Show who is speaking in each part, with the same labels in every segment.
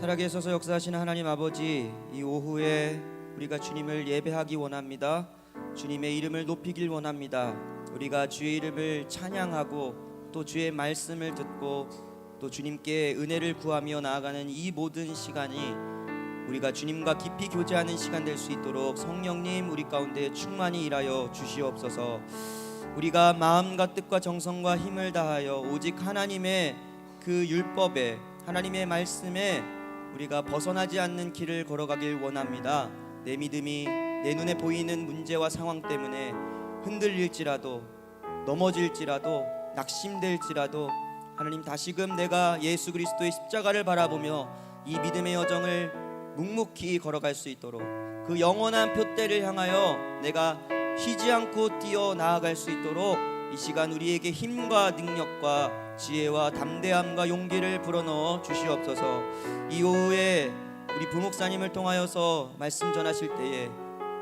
Speaker 1: 살아계셔서 역사하시는 하나님 아버지, 이 오후에 우리가 주님을 예배하기 원합니다. 주님의 이름을 높이길 원합니다. 우리가 주의 이름을 찬양하고 또 주의 말씀을 듣고 또 주님께 은혜를 구하며 나아가는 이 모든 시간이 우리가 주님과 깊이 교제하는 시간 될 수 있도록 성령님 우리 가운데 충만히 일하여 주시옵소서. 우리가 마음과 뜻과 정성과 힘을 다하여 오직 하나님의 그 율법에, 하나님의 말씀에 우리가 벗어나지 않는 길을 걸어가길 원합니다. 내 믿음이 내 눈에 보이는 문제와 상황 때문에 흔들릴지라도, 넘어질지라도, 낙심될지라도 하나님, 다시금 내가 예수 그리스도의 십자가를 바라보며 이 믿음의 여정을 묵묵히 걸어갈 수 있도록, 그 영원한 표대를 향하여 내가 쉬지 않고 뛰어 나아갈 수 있도록 이 시간 우리에게 힘과 능력과 지혜와 담대함과 용기를 불어넣어 주시옵소서. 이 오후에 우리 부목사님을 통하여서 말씀 전하실 때에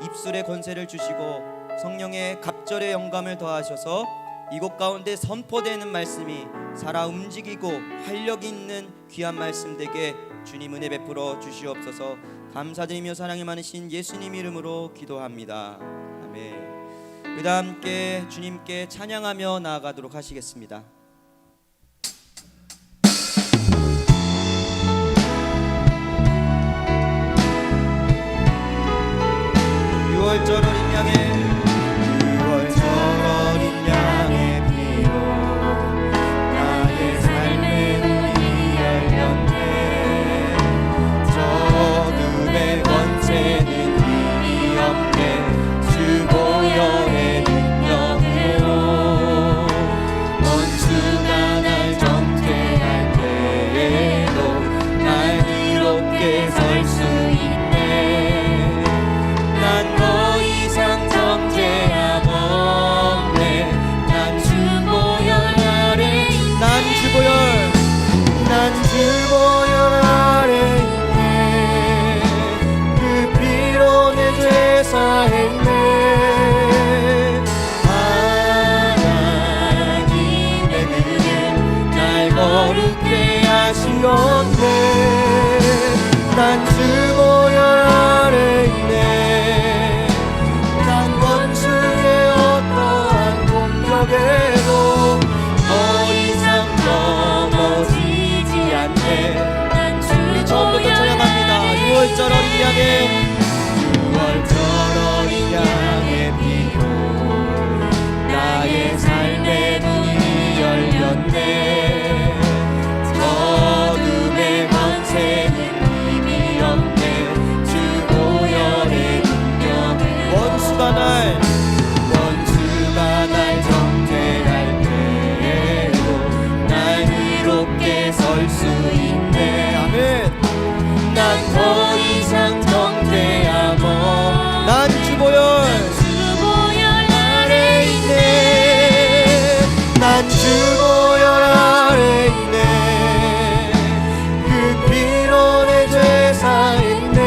Speaker 1: 입술의 권세를 주시고 성령의 갑절의 영감을 더하셔서 이곳 가운데 선포되는 말씀이 살아 움직이고 활력 있는 귀한 말씀 되게 주님 은혜 베풀어 주시옵소서. 감사드리며 사랑이 많으신 예수님 이름으로 기도합니다. 아멘. 우리 다 함께 주님께 찬양하며 나아가도록 하시겠습니다. 6월절 어린 양의 6월절 어린 양의 피로 나의 삶의 문이 열렸네. 저 어둠의 권세는 힘이 없네. 주 보혈의 능력으로 원수가 날 정죄할 때에도 날 이롭게 설 수 있네. 난 더 이상 정죄함 없네. 난 주보혈 아래 있네. 난 주보혈 아래 있네. 그 피로 내 죄 사했네. 하나님의 그는 날 거룩해 하시었네. 난 주보혈 아래 있네. 난 원수의 어떠한 공격에도 더 이상 넘어지지 않네. 우리 처음부터 찬양합니다. 6월절 어린 양의 6월절 어린 양의 피로 나의 삶의 문이 열렸네. 저 어둠의 권세는 힘이 없네. 주 보혈의 능력으로 원수가 날 정죄할 때에도 날 이롭게 설 수 있네. 아멘. 난 더 이상 정죄함 없네. 난 주보혈 아래 있네. 난 주보혈 아래 있네. 그 피로 내 죄 사했네.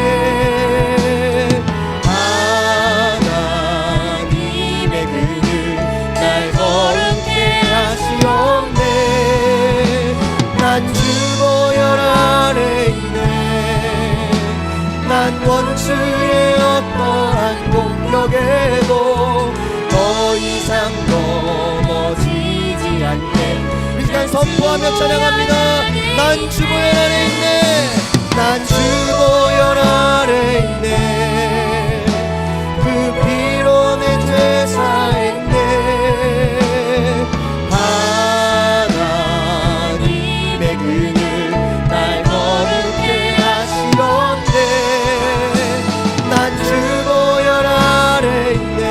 Speaker 1: 하나님의 그는 날 거룩해 하시었네. 난 주보혈 아래 있네. 난 원수의 어떠한 공격에도 더 이상 넘어지지 않네. 이 시간 선포하며 찬양합니다. 난 주보혈 아래 있네. 난 주보혈 아래 있네. 그 피로 내 죄 사했네. 하나님의 그는 날 거룩해 하시었네. 난 주보혈 아래 있네.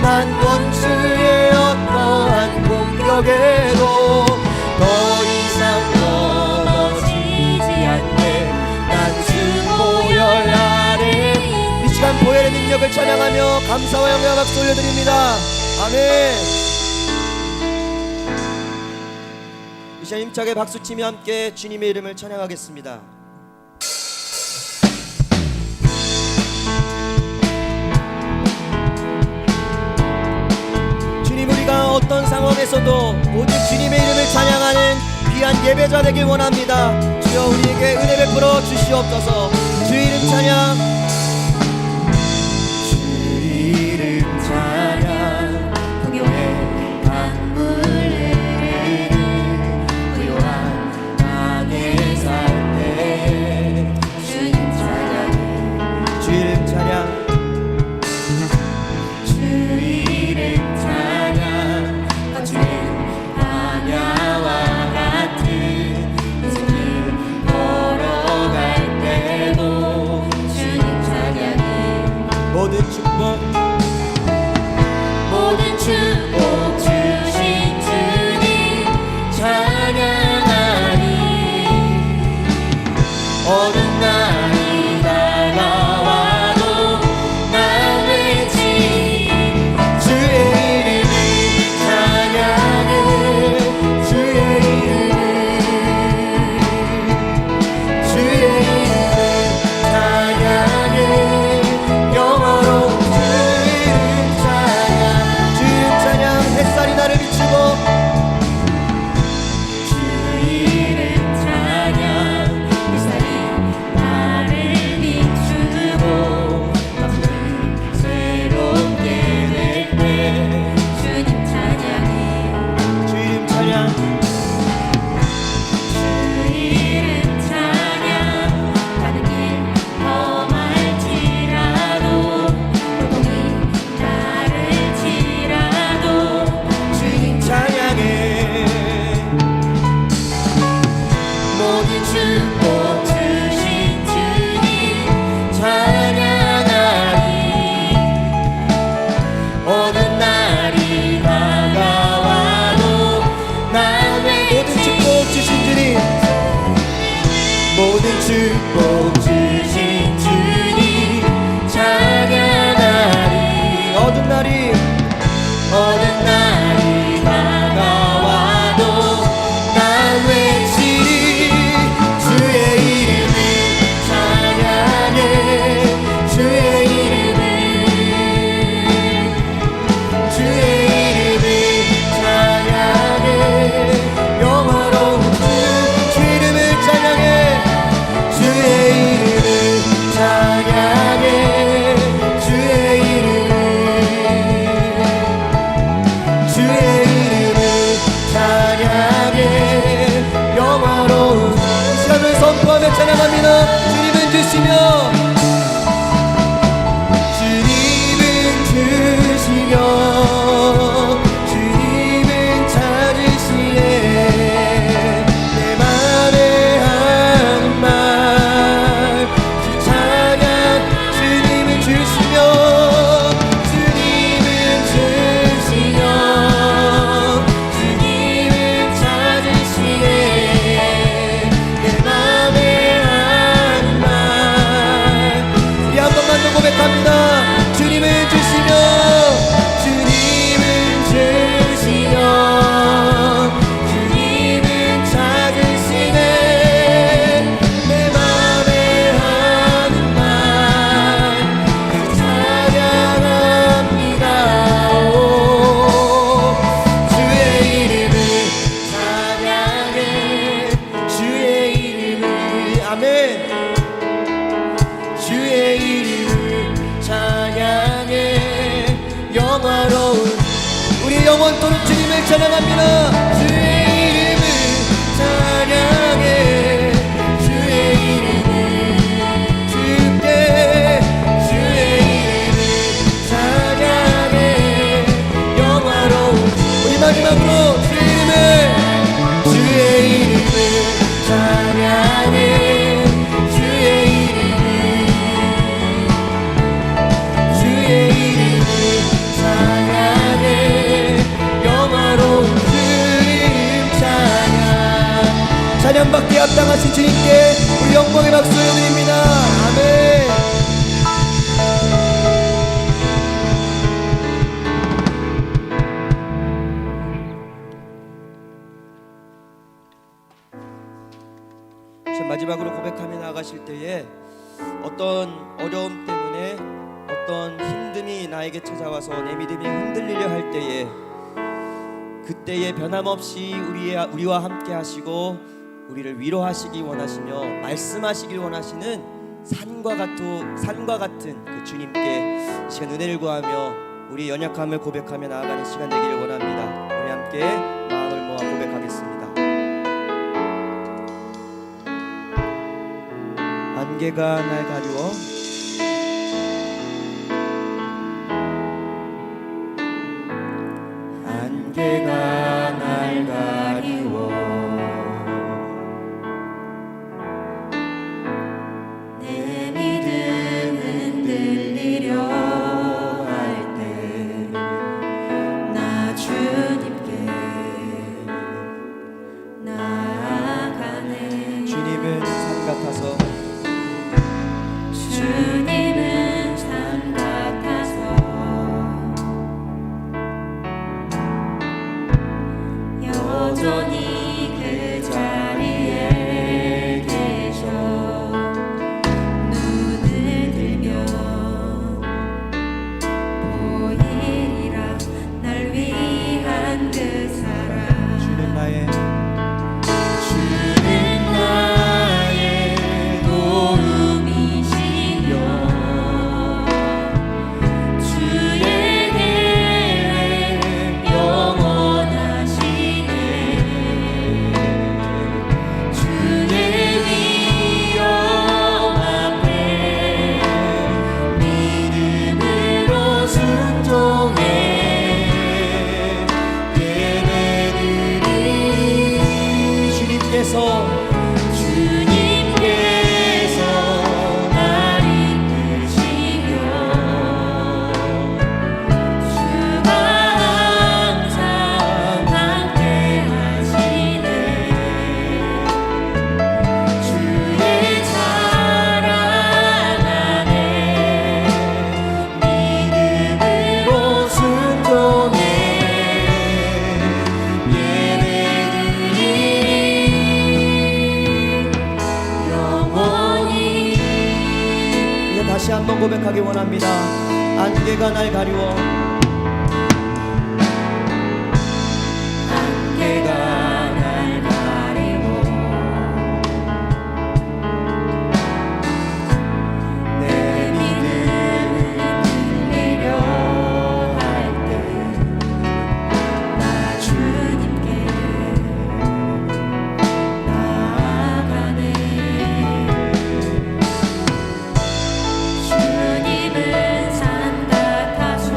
Speaker 1: 난 원수의 어떠한 공격에도 더 이상 넘어지지 않네. 난 주보혈 아래. 이 시간 보혈의 능력을 찬양하며 감사와 영광과 박수 올려드립니다. 아멘. 이 시간 힘차게 박수치며 함께 주님의 이름을 찬양하겠습니다. 주님, 우리가 어떤 상황에서도 오직 주님의 이름을 찬양하는 귀한 예배자 되길 원합니다. 주여 우리에게 은혜 베풀어 주시옵소서. 주 이름 찬양.
Speaker 2: 주 이름 찬양 풍요의 강물 흐르는 고요한 땅의 삶에 주님 찬양해.
Speaker 1: 주 이름 찬양.
Speaker 2: 주 이름 찬양 거치는 광야와 같은 인생을 걸어갈 때도 주님 찬양해.
Speaker 1: 모든 축복
Speaker 2: 모든 축복 주신 주님 찬양하리. 어느 날이 다가와도 나 외치리. 주의 이름을 찬양해. 주의 이름을 주의 이름을 찬양해. 영원한 주 이름 찬양.
Speaker 1: 주 이름 찬양. 햇살이 나를 비추고
Speaker 2: 주 이름 찬양 햇살이 나를 비추고 밤을 새롭게 될 때 주님 찬양해.
Speaker 1: 주 이름 찬양.
Speaker 2: 주 이름 찬양 가는 길 험할지라도 고통이 나를 치라도 주님
Speaker 1: 찬양해.
Speaker 2: 모든 축복 주신 주님 찬양하리. 어느 날이 다가와도 나
Speaker 1: 모든 축복 주신 주님.
Speaker 2: 모든 축복 주신 주님 찬양하리.
Speaker 1: 어두운 날이
Speaker 2: 어느 날이 다가와도 난 외치리. 주의 이름을 찬양해. 주의 이름을 주의 이름을 찬양해. 영원한 주
Speaker 1: 이름을 찬양해.
Speaker 2: 주의 이름을 찬양해. 주의 이름을 주의 이름을 찬양해. 영원한
Speaker 1: 이 시간을 선포하며 찬양합니다. 주님은 주시며
Speaker 2: 주님은 주시며 주님은 찾으시네. 내 맘에 하는 말 주 찬양. 주님은 주시며 주님은 주시며 주님은 찾으시네. 내 맘에 하는 말.
Speaker 1: 우리 한 번만 더 고백합니다. 주님은 주시며
Speaker 2: 주님은 주시며 주님은 찾으시네. 내 맘에 하는 말 찬양합니다. 오, 주의 이름을 찬양해. 주의 이름을
Speaker 1: 아멘.
Speaker 2: 주의 이름을 찬양해. 영화로운
Speaker 1: 우리 영원토록 주님을 찬양합니다.
Speaker 2: 주의 이름을 찬양해. 주의 이름을 주께 주의 이름을 찬양해. 영화로운
Speaker 1: 우리 마지막으로
Speaker 2: 주의 이름을 찬양해. 주의 이름을 주의 이름을 찬양해. 영화로운 주님 찬양.
Speaker 1: 찬양받기에 합당하신 주님께 우리 영광의 박수 올려드립니다. 아멘. 마지막으로 고백하며 나아가실 때에 어떤 어려움 때문에 어떤 힘듦이 나에게 찾아와서 내 믿음이 흔들리려 할 때에 그때에 변함없이 우리와 함께 하시고 우리를 위로하시기 원하시며 말씀하시길 원하시는 산과 같은 그 주님께 시간 은혜를 구하며 우리의 연약함을 고백하며 나아가는 시간 되기를 원합니다. 우리 함께 마음을 모아 고백하겠습니다. 안개가 날 가리워
Speaker 2: 안개가 날 가리워 내 믿음 흔들리려 할 때 나 주님께 나아가네.
Speaker 1: 주님은 산 같아서
Speaker 2: 주님은 산 같아서 여전히 그 자리에 계셔. 눈을 들면 보이리라 날 위한 그 사랑.
Speaker 1: 주는 나의
Speaker 2: 도움이시며 주의 계획 영원하시네. 주의 위엄 앞에 믿음으로 순종해 예배드리니.
Speaker 1: 주님께서
Speaker 2: 날 이끄시며 주가 항상 함께 하시네. 주의 사랑 안에 믿음으로 순종해 영원히.
Speaker 1: 이제 다시 한번 고백하기 원합니다. 안개가 날 가리워
Speaker 2: 안개가 날 가리워 내 믿음을 흔들리려 할 때 나 주님께 나아가네. 주님은 산 같아서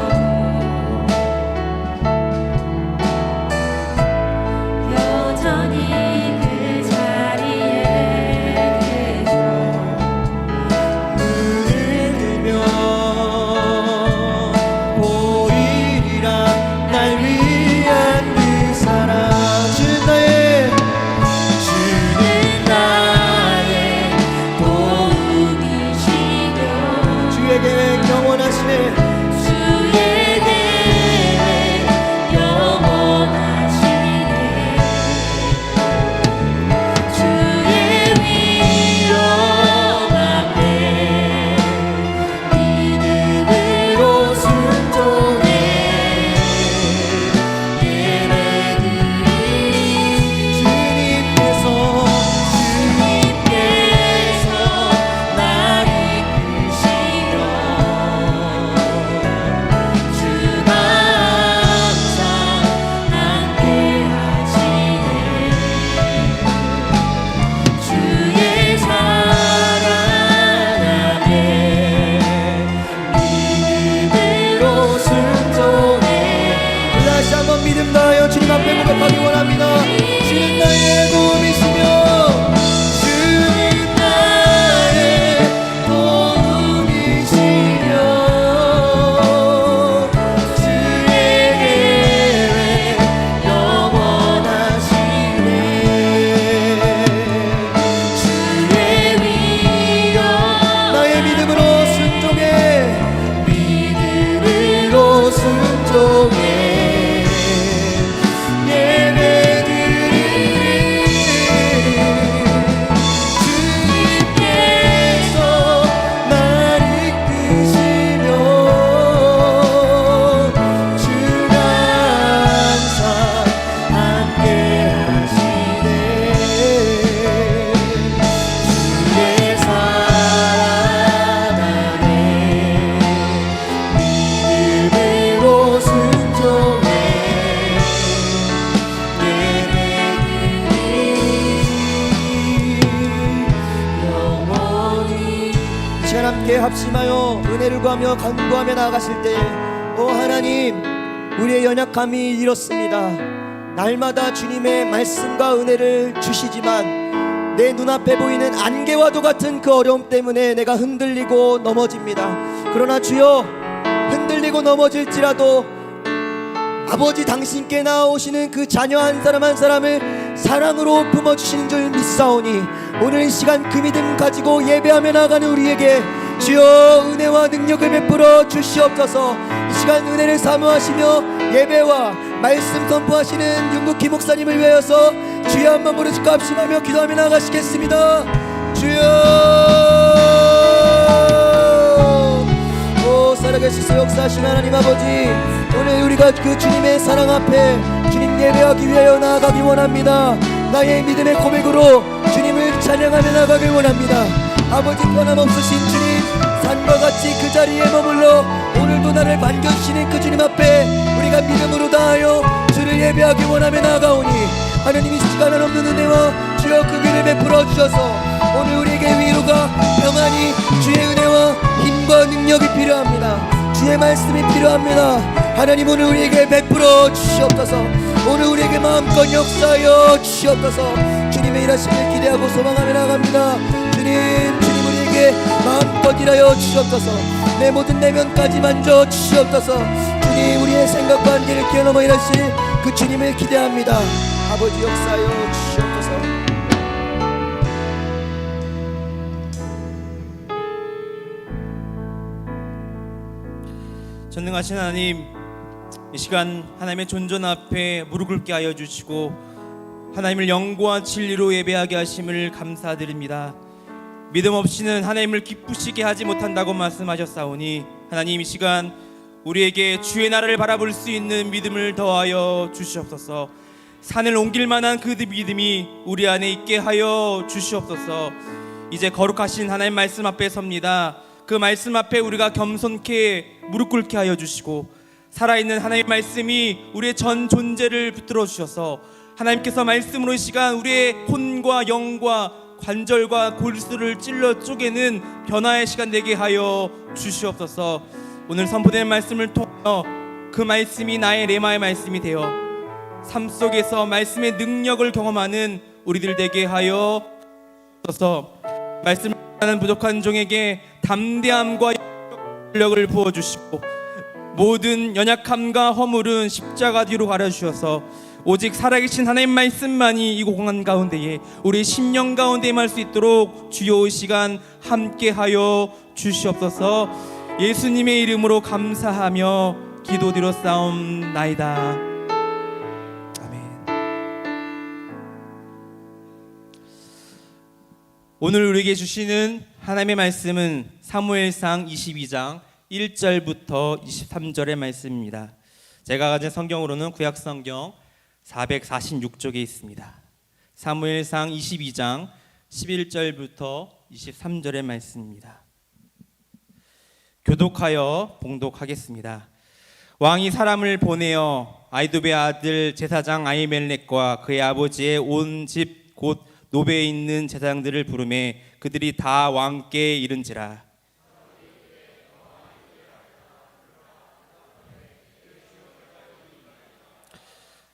Speaker 3: 함께 합심하여 은혜를 구하며 간구하며 나아가실 때에 하나님, 우리의 연약함이 이렇습니다. 날마다 주님의 말씀과 은혜를 주시지만 내 눈앞에 보이는 안개와도 같은 그 어려움 때문에 내가 흔들리고 넘어집니다. 그러나 주여, 흔들리고 넘어질지라도 아버지 당신께 나오시는 그 자녀 한 사람 한 사람을 사랑으로 품어주시는 줄 믿사오니 오늘 이 시간 그 믿음 가지고 예배하며 나가는 우리에게 주여 은혜와 능력을 베풀어 주시옵소서. 이 시간 은혜를 사모하시며 예배와 말씀 선포하시는 윤국희 목사님을 위하여서 주여 한번 부르짖고 합심하며 기도하며 나가시겠습니다. 주여, 살아계시서 역사하신 하나님 아버지, 오늘 우리가 그 주님의 사랑 앞에 주님 예배하기 위하여 나아가기 원합니다. 나의 믿음의 고백으로 주님을 찬양하며 나가길 원합니다. 아버지, 변함없으신 주님, 산과 같이 그 자리에 머물러 오늘도 나를 반겨주시는 그 주님 앞에 우리가 믿음으로 다하여 주를 예배하기 원하며 나아가오니 하나님, 이 시간은 없는 은혜와 주여 그 길을 베풀어 주셔서 오늘 우리에게 위로가 평안히 주의 은혜와 힘과 능력이 필요합니다. 주의 말씀이 필요합니다. 하나님, 오늘 우리에게 베풀어 주시옵소서. 오늘 우리에게 마음껏 역사하여 주시옵소서. 주님의 일하심을 기대하고 소망하며 나갑니다. 주님 우리에게 마음껏 일하여 주시옵소서. 내 모든 내면까지 만져 주시옵소서. 주님, 우리의 생각과 한계를 뛰어넘어 일하실 그 주님을 기대합니다. 아버지, 역사하여 주시옵소서.
Speaker 4: 전능하신 하나님, 이 시간 하나님의 존전 앞에 무릎 꿇게 하여 주시고 하나님을 영과 진리로 예배하게 하심을 감사드립니다. 믿음 없이는 하나님을 기쁘시게 하지 못한다고 말씀하셨사오니 하나님, 이 시간 우리에게 주의 나라를 바라볼 수 있는 믿음을 더하여 주시옵소서. 산을 옮길 만한 그 믿음이 우리 안에 있게 하여 주시옵소서. 이제 거룩하신 하나님 말씀 앞에 섭니다. 그 말씀 앞에 우리가 겸손케 무릎 꿇게 하여 주시고 살아있는 하나님의 말씀이 우리의 전 존재를 붙들어 주셔서 하나님께서 말씀으로 이 시간 우리의 혼과 영과 관절과 골수를 찔러 쪼개는 변화의 시간 되게 하여 주시옵소서. 오늘 선포되는 말씀을 통하여 그 말씀이 나의 레마의 말씀이 되어 삶 속에서 말씀의 능력을 경험하는 우리들 되게 하여 주셔서 말씀을 하는 부족한 종에게 담대함과 능력을 부어주시고 모든 연약함과 허물은 십자가 뒤로 가려주셔서 오직 살아계신 하나님 말씀만이 이 공간 가운데에 우리 심령 가운데 임할 수 있도록 주여 이 시간 함께하여 주시옵소서. 예수님의 이름으로 감사하며 기도드렸사옵나이다. 아멘. 오늘 우리에게 주시는 하나님의 말씀은 사무엘상 22장 1절부터 23절의 말씀입니다. 제가 가진 성경으로는 구약성경 446쪽에 있습니다. 사무엘상 22장 11절부터 23절의 말씀입니다. 교독하여 봉독하겠습니다. 왕이 사람을 보내어 아이두베의 아들 제사장 아히멜렉과 그의 아버지의 온 집 곧 노베에 있는 제사장들을 부르매 그들이 다 왕께 이른지라.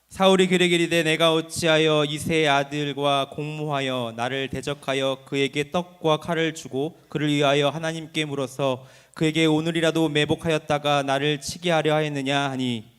Speaker 4: 사울이 그에게 이르되 내가 어찌하여 이새의 아들과 공모하여 나를 대적하여 그에게 떡과 칼을 주고 그를 위하여 하나님께 물어서 그에게 오늘이라도 매복하였다가 나를 치게 하려 하였느냐 하니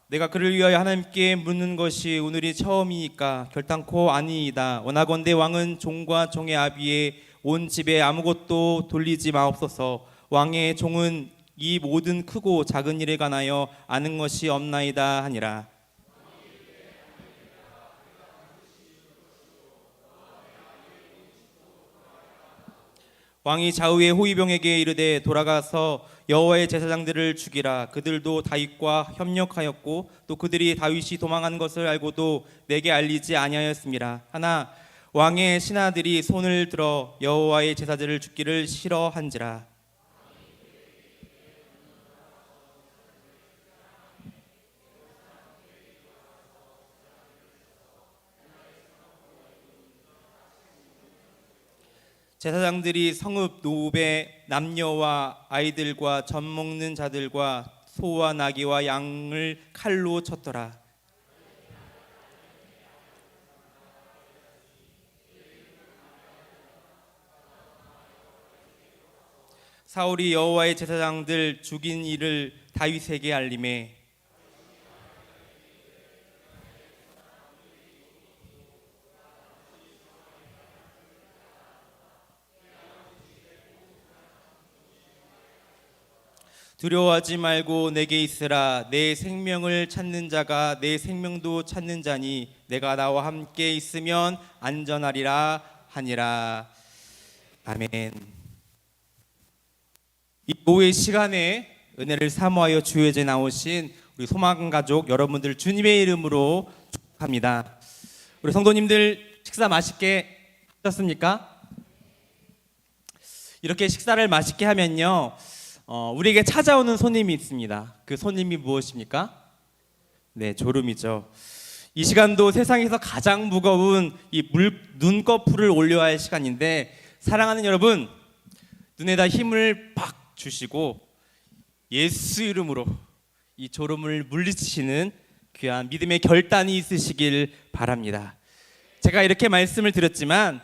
Speaker 4: 내가 그를 위하여 하나님께 묻는 것이 오늘이 처음이니까 결단코 아니이다. 원하건대 왕은 종과 종의 아비의 온 집에 아무것도 돌리지 마옵소서. 왕의 종은 이 모든 크고 작은 일에 관하여 아는 것이 없나이다 하니라. 왕이 좌우의 호위병에게 이르되 돌아가서 여호와의 제사장들을 죽이라. 그들도 다윗과 협력하였고 또 그들이 다윗이 도망한 것을 알고도 내게 알리지 아니하였음이라. 하나 왕의 신하들이 손을 들어 여호와의 제사들을 죽기를 싫어한지라. 제사장들이 성읍 노읍의 남녀와 아이들과 젖 먹는 자들과 소와 나귀와 양을 칼로 쳤더라. 사울이 여호와의 제사장들 죽인 일을 다윗에게 알림해 두려워하지 말고 내게 있으라. 내 생명을 찾는 자가 내 생명도 찾는 자니 내가 나와 함께 있으면 안전하리라 하니라. 아멘. 이 오후의 시간에 은혜를 사모하여 주의에 나오신 우리 소망 가족 여러분들 주님의 이름으로 축복합니다. 우리 성도님들 식사 맛있게 하셨습니까? 이렇게 식사를 맛있게 하면요, 우리에게 찾아오는 손님이 있습니다. 그 손님이 무엇입니까? 네, 졸음이죠. 이 시간도 세상에서 가장 무거운 이 눈꺼풀을 올려야 할 시간인데, 사랑하는 여러분, 눈에다 힘을 팍 주시고 예수 이름으로 이 졸음을 물리치시는 귀한 믿음의 결단이 있으시길 바랍니다. 제가 이렇게 말씀을 드렸지만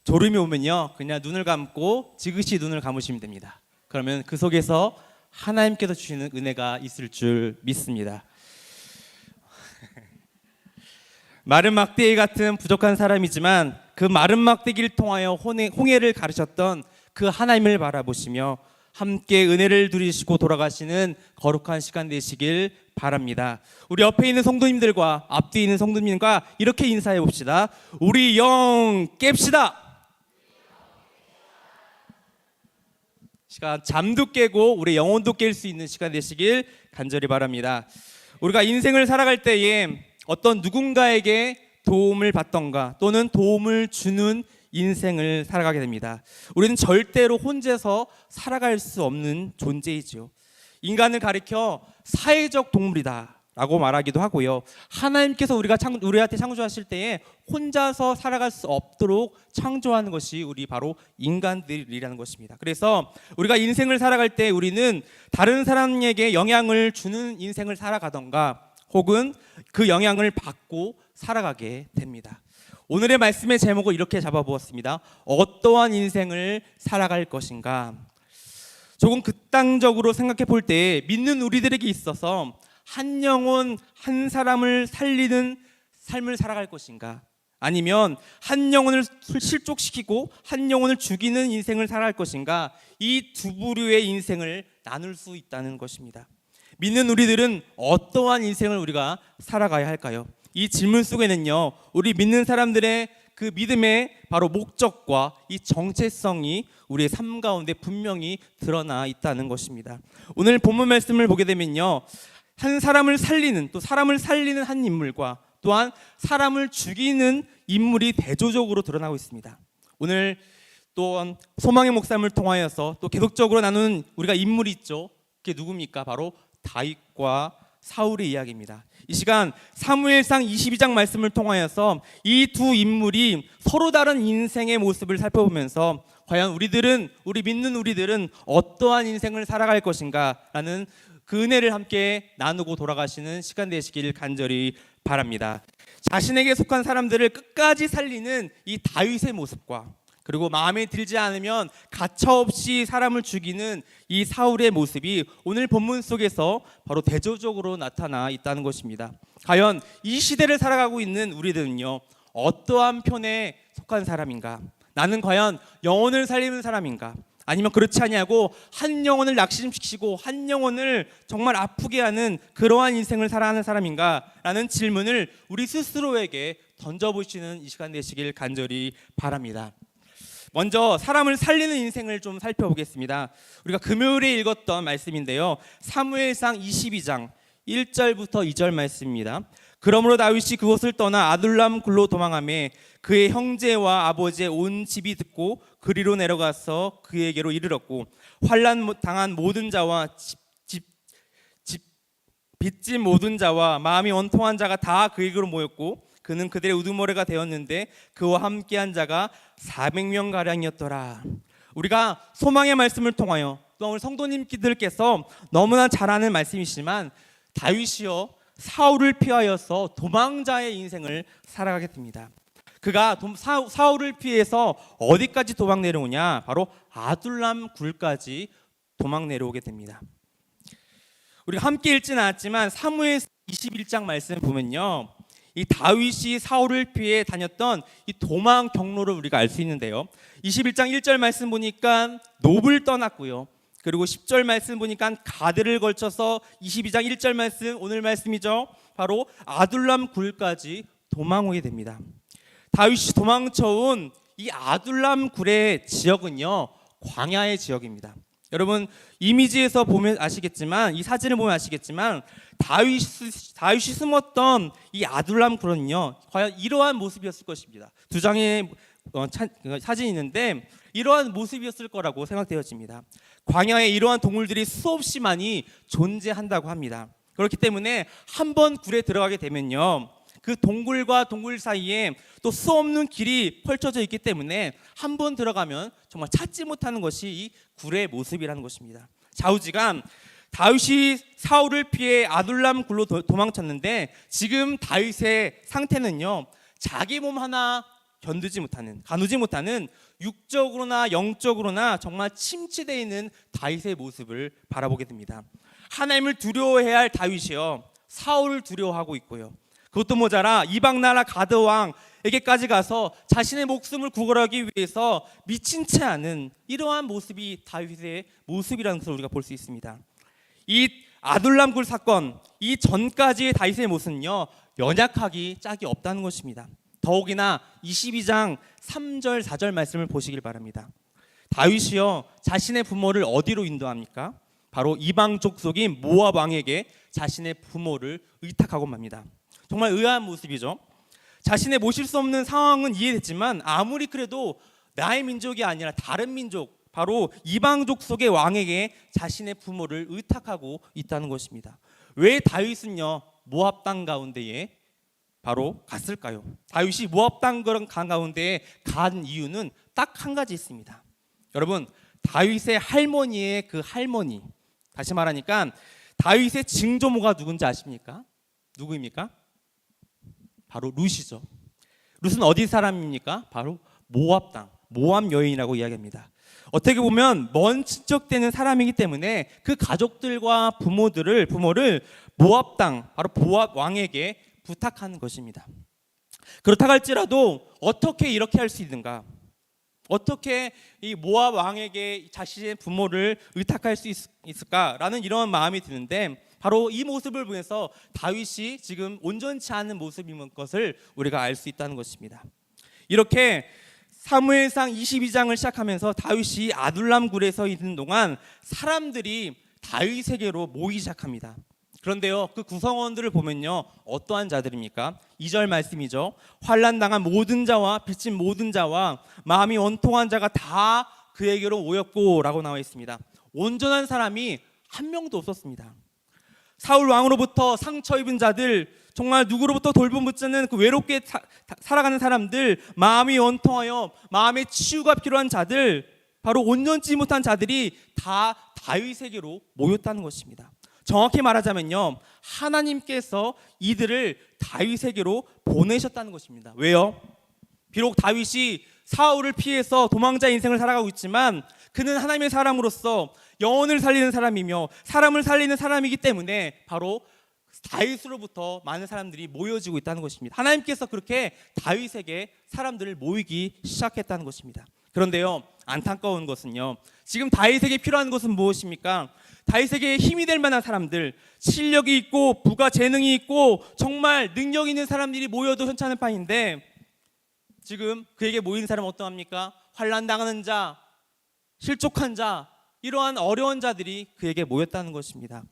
Speaker 4: 졸음이 오면요, 그냥 눈을 감고 지그시 눈을 감으시면 됩니다. 그러면 그 속에서 하나님께서 주시는 은혜가 있을 줄 믿습니다. 마른 막대기 같은 부족한 사람이지만 그 마른 막대기를 통하여 홍해를 가르셨던 그 하나님을 바라보시며 함께 은혜를 누리시고 돌아가시는 거룩한 시간 되시길 바랍니다. 우리 옆에 있는 성도님들과 앞뒤에 있는 성도님과 이렇게 인사해 봅시다. 우리 영 깹시다. 시간 잠도 깨고 우리 영혼도 깰 수 있는 시간 되시길 간절히 바랍니다. 우리가 인생을 살아갈 때에 어떤 누군가에게 도움을 받던가 또는 도움을 주는 인생을 살아가게 됩니다. 우리는 절대로 혼자서 살아갈 수 없는 존재이죠. 인간을 가리켜 사회적 동물이다 라고 말하기도 하고요, 하나님께서 우리한테 창조하실 때에 혼자서 살아갈 수 없도록 창조하는 것이 우리 바로 인간들이라는 것입니다. 그래서 우리가 인생을 살아갈 때 우리는 다른 사람에게 영향을 주는 인생을 살아가던가 혹은 그 영향을 받고 살아가게 됩니다. 오늘의 말씀의 제목을 이렇게 잡아보았습니다. 어떠한 인생을 살아갈 것인가. 조금 극단적으로 생각해 볼 때 믿는 우리들에게 있어서 한 영혼 한 사람을 살리는 삶을 살아갈 것인가, 아니면 한 영혼을 실족시키고 한 영혼을 죽이는 인생을 살아갈 것인가, 이 두 부류의 인생을 나눌 수 있다는 것입니다. 믿는 우리들은 어떠한 인생을 우리가 살아가야 할까요? 이 질문 속에는요, 우리 믿는 사람들의 그 믿음의 바로 목적과 이 정체성이 우리의 삶 가운데 분명히 드러나 있다는 것입니다. 오늘 본문 말씀을 보게 되면요, 한 사람을 살리는, 또 사람을 살리는 한 인물과 또한 사람을 죽이는 인물이 대조적으로 드러나고 있습니다. 오늘 또한 소망의 목사님을 통하여서 또 계속적으로 나누는 우리가 인물이 있죠. 그게 누굽니까? 바로 다윗과 사울의 이야기입니다. 이 시간 사무엘상 22장 말씀을 통하여서 이 두 인물이 서로 다른 인생의 모습을 살펴보면서 과연 우리 믿는 우리들은 어떠한 인생을 살아갈 것인가 라는 그 은혜를 함께 나누고 돌아가시는 시간 되시길 간절히 바랍니다. 자신에게 속한 사람들을 끝까지 살리는 이 다윗의 모습과, 그리고 마음에 들지 않으면 가차없이 사람을 죽이는 이 사울의 모습이 오늘 본문 속에서 바로 대조적으로 나타나 있다는 것입니다. 과연 이 시대를 살아가고 있는 우리들은요, 어떠한 편에 속한 사람인가? 나는 과연 영혼을 살리는 사람인가? 아니면 그렇지 아니하고 한 영혼을 낙심시키고 한 영혼을 정말 아프게 하는 그러한 인생을 살아가는 사람인가? 라는 질문을 우리 스스로에게 던져보시는 이 시간 되시길 간절히 바랍니다. 먼저 사람을 살리는 인생을 좀 살펴보겠습니다. 우리가 금요일에 읽었던 말씀인데요, 사무엘상 22장 1절부터 2절 말씀입니다. 그러므로 다윗이 그곳을 떠나 아둘람 굴로 도망하며 그의 형제와 아버지의 온 집이 듣고 그리로 내려가서 그에게로 이르렀고, 환난 당한 모든 자와 빚진 모든 자와 마음이 원통한 자가 다 그에게로 모였고, 그는 그들의 우두머리가 되었는데 그와 함께한 자가 400명 가량이었더라. 우리가 소망의 말씀을 통하여 또 오늘 성도님들께서 너무나 잘 아는 말씀이시지만 다윗이요 사울을 피하여서 도망자의 인생을 살아가게 됩니다. 그가 사울을 피해서 어디까지 도망 내려오냐? 바로 아둘람 굴까지 도망 내려오게 됩니다. 우리가 함께 읽지는 않았지만 사무엘 21장 말씀 보면요, 이 다윗이 사울을 피해 다녔던 이 도망 경로를 우리가 알 수 있는데요. 21장 1절 말씀 보니까 노브를 떠났고요. 그리고 10절 말씀 보니까 가드를 걸쳐서 22장 1절 말씀, 오늘 말씀이죠. 바로 아둘람 굴까지 도망오게 됩니다. 다윗이 도망쳐온 이 아둘람 굴의 지역은요, 광야의 지역입니다. 여러분 이미지에서 보면 아시겠지만, 이 사진을 보면 아시겠지만 다윗이 숨었던 이 아둘람 굴은요 과연 이러한 모습이었을 것입니다. 두 장의 사진이 있는데 이러한 모습이었을 거라고 생각되어집니다. 광야에 이러한 동물들이 수없이 많이 존재한다고 합니다. 그렇기 때문에 한 번 굴에 들어가게 되면요, 그 동굴과 동굴 사이에 또 수없는 길이 펼쳐져 있기 때문에 한 번 들어가면 정말 찾지 못하는 것이 이 굴의 모습이라는 것입니다. 좌우지간 다윗이 사울을 피해 아둘람 굴로 도망쳤는데 지금 다윗의 상태는요, 자기 몸 하나 가누지 못하는 육적으로나 영적으로나 정말 침체되어 있는 다윗의 모습을 바라보게 됩니다. 하나님을 두려워해야 할 다윗이요 사울을 두려워하고 있고요, 그것도 모자라 이방 나라 가드 왕에게까지 가서 자신의 목숨을 구걸하기 위해서 미친 채 하는 이러한 모습이 다윗의 모습이라는 것을 우리가 볼 수 있습니다. 이 아둘람 굴 사건 이 전까지의 다윗의 모습은요 연약하기 짝이 없다는 것입니다. 더욱이나 22장 3절 4절 말씀을 보시길 바랍니다. 다윗이요 자신의 부모를 어디로 인도합니까? 바로 이방 족속인 모압 왕에게 자신의 부모를 의탁하고 맙니다. 정말 의아한 모습이죠. 자신의 모실 수 없는 상황은 이해됐지만 아무리 그래도 나의 민족이 아니라 다른 민족, 바로 이방 족속의 왕에게 자신의 부모를 의탁하고 있다는 것입니다. 왜 다윗은요 모압 땅 가운데에 바로 갔을까요? 다윗이 모압 땅 가운데에 간 이유는 딱 한 가지 있습니다. 여러분 다윗의 할머니의 그 할머니, 다시 말하니까 다윗의 증조모가 누군지 아십니까? 누구입니까? 바로 룻이죠. 룻은 어디 사람입니까? 바로 모압 땅, 모압 여인이라고 이야기합니다. 어떻게 보면 먼 친척되는 사람이기 때문에 그 가족들과 부모를 모압 땅, 바로 모압 왕에게 부탁하는 것입니다. 그렇다고 할지라도 어떻게 이렇게 할 수 있는가? 어떻게 이 모압 왕에게 자신의 부모를 의탁할 수 있을까라는 이런 마음이 드는데, 바로 이 모습을 보면서 다윗이 지금 온전치 않은 모습인 것을 우리가 알 수 있다는 것입니다. 이렇게 사무엘상 22장을 시작하면서 다윗이 아둘람 굴에 서 있는 동안 사람들이 다윗에게로 모이기 시작합니다. 그런데요 그 구성원들을 보면요 어떠한 자들입니까? 2절 말씀이죠. 환난당한 모든 자와 빚진 모든 자와 마음이 원통한 자가 다 그에게로 모였고 라고 나와 있습니다. 온전한 사람이 한 명도 없었습니다. 사울 왕으로부터 상처 입은 자들, 정말 누구로부터 돌봄받지 않는 그 외롭게 살아가는 사람들, 마음이 원통하여 마음의 치유가 필요한 자들, 바로 온전치 못한 자들이 다 다윗에게로 모였다는 것입니다. 정확히 말하자면요 하나님께서 이들을 다윗에게로 보내셨다는 것입니다. 왜요? 비록 다윗이 사울을 피해서 도망자 인생을 살아가고 있지만 그는 하나님의 사람으로서 영혼을 살리는 사람이며 사람을 살리는 사람이기 때문에 바로 다윗으로부터 많은 사람들이 모여지고 있다는 것입니다. 하나님께서 그렇게 다윗에게 사람들을 모이기 시작했다는 것입니다. 그런데요 안타까운 것은요 지금 다윗에게 필요한 것은 무엇입니까? 다윗에게 힘이 될 만한 사람들, 실력이 있고 부가 재능이 있고 정말 능력 있는 사람들이 모여도 괜찮은 판인데 지금 그에게 모인 사람은 어떠합니까? 환난당하는 자, 실족한 자, 이러한 어려운 자들이 그에게 모였다는 것입니다.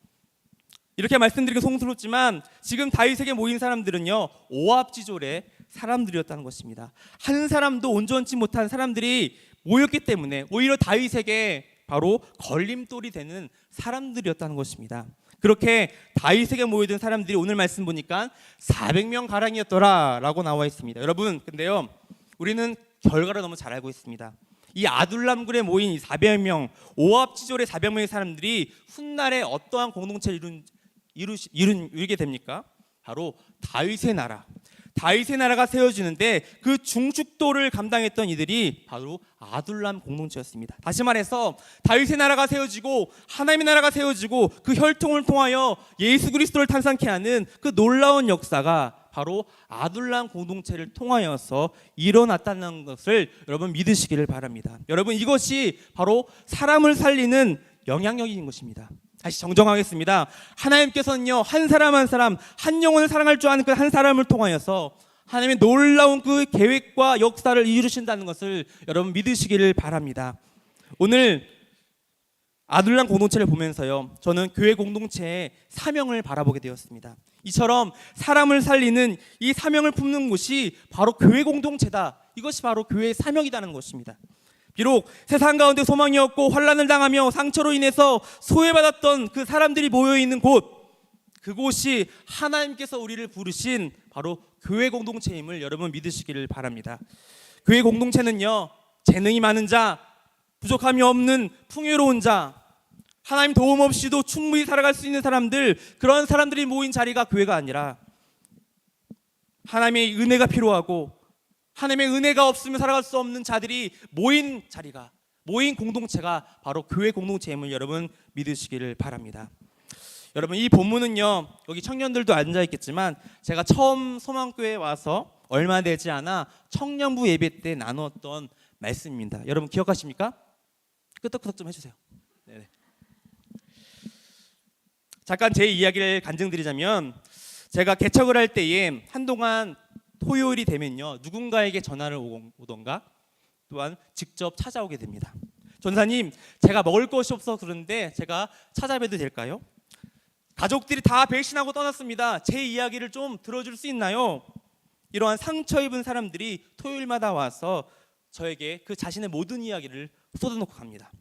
Speaker 4: 이렇게 말씀드리기 송스럽지만 지금 다윗에게 모인 사람들은요 오합지졸의 사람들이었다는 것입니다. 한 사람도 온전치 못한 사람들이 모였기 때문에 오히려 다윗에게 바로 걸림돌이 되는 사람들이었다는 것입니다. 그렇게 다윗에게 모여든 사람들이 오늘 말씀 보니까 400명 가량이었더라라고 나와 있습니다. 여러분, 근데요, 우리는 결과를 너무 잘 알고 있습니다. 이 아둘람굴에 모인 이 400명, 오합지졸의 400명의 사람들이 훗날에 어떠한 공동체를 이루게 됩니까? 바로 다윗의 나라가 세워지는데 그 중축도를 감당했던 이들이 바로 아둘람 공동체였습니다. 다시 말해서 다윗의 나라가 세워지고 하나님의 나라가 세워지고 그 혈통을 통하여 예수 그리스도를 탄생케 하는 그 놀라운 역사가 바로 아둘람 공동체를 통하여서 일어났다는 것을 여러분 믿으시기를 바랍니다. 여러분, 이것이 바로 사람을 살리는 영향력인 것입니다. 다시 정정하겠습니다. 하나님께서는요, 한 사람 한 사람, 한 영혼을 사랑할 줄 아는 그 한 사람을 통하여서 하나님의 놀라운 그 계획과 역사를 이루신다는 것을 여러분 믿으시기를 바랍니다. 오늘 아둘람 공동체를 보면서요, 저는 교회 공동체의 사명을 바라보게 되었습니다. 이처럼 사람을 살리는 이 사명을 품는 곳이 바로 교회 공동체다. 이것이 바로 교회의 사명이라는 것입니다. 비록 세상 가운데 소망이 없고 환난을 당하며 상처로 인해서 소외받았던 그 사람들이 모여있는 곳, 그곳이 하나님께서 우리를 부르신 바로 교회 공동체임을 여러분 믿으시기를 바랍니다. 교회 공동체는요, 재능이 많은 자, 부족함이 없는 풍요로운 자, 하나님 도움 없이도 충분히 살아갈 수 있는 사람들, 그런 사람들이 모인 자리가 교회가 아니라 하나님의 은혜가 필요하고 하나님의 은혜가 없으면 살아갈 수 없는 자들이 모인 자리가, 모인 공동체가 바로 교회 공동체임을 여러분 믿으시기를 바랍니다. 여러분, 이 본문은요, 여기 청년들도 앉아있겠지만 제가 처음 소망교회에 와서 얼마 되지 않아 청년부 예배 때 나누었던 말씀입니다. 여러분 기억하십니까? 끄덕끄덕 좀 해주세요. 네네. 잠깐 제 이야기를 간증드리자면, 제가 개척을 할 때에 한동안 토요일이 되면요, 누군가에게 전화를 오던가 또한 직접 찾아오게 됩니다. 전사님, 제가 먹을 것이 없어서 그런데 제가 찾아뵈도 될까요? 가족들이 다 배신하고 떠났습니다. 제 이야기를 좀 들어줄 수 있나요? 이러한 상처 입은 사람들이 토요일마다 와서 저에게 그 자신의 모든 이야기를 쏟아놓고 갑니다.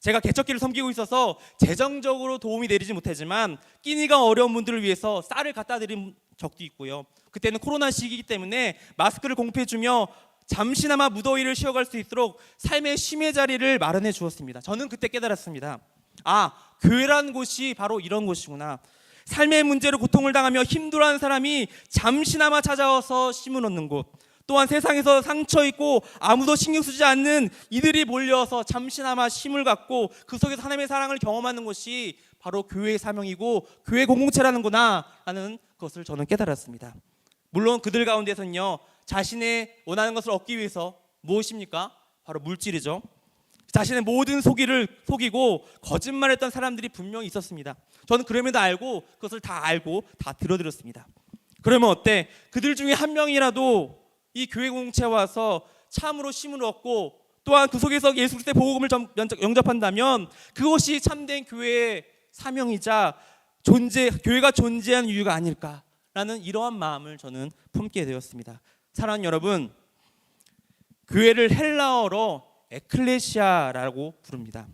Speaker 4: 제가 개척기를 섬기고 있어서 재정적으로 도움이 되지 못하지만 끼니가 어려운 분들을 위해서 쌀을 갖다 드린 적도 있고요. 그때는 코로나 시기이기 때문에 마스크를 공급해주며 잠시나마 무더위를 쉬어갈 수 있도록 삶의 쉼의 자리를 마련해 주었습니다. 저는 그때 깨달았습니다. 아, 교회라는 곳이 바로 이런 곳이구나. 삶의 문제로 고통을 당하며 힘들어하는 사람이 잠시나마 찾아와서 쉼을 얻는 곳, 또한 세상에서 상처 있고 아무도 신경 쓰지 않는 이들이 몰려서 잠시나마 쉼을 갖고 그 속에서 하나님의 사랑을 경험하는 것이 바로 교회의 사명이고 교회 공동체라는구나 라는 것을 저는 깨달았습니다. 물론 그들 가운데서는요, 자신의 원하는 것을 얻기 위해서 무엇입니까? 바로 물질이죠. 자신의 모든 속이고 거짓말했던 사람들이 분명히 있었습니다. 저는 그럼에도 알고 그것을 다 알고 다 들어드렸습니다. 그러면 어때? 그들 중에 한 명이라도 이 교회 공동체에 와서 참으로 쉼을 얻고 또한 그 속에서 예수 그리스도의 복음을 영접한다면 그것이 참된 교회의 사명이자 교회가 존재하는 이유가 아닐까라는 이러한 마음을 저는 품게 되었습니다. 사랑하는 여러분, 교회를 헬라어로 에클레시아라고 부릅니다.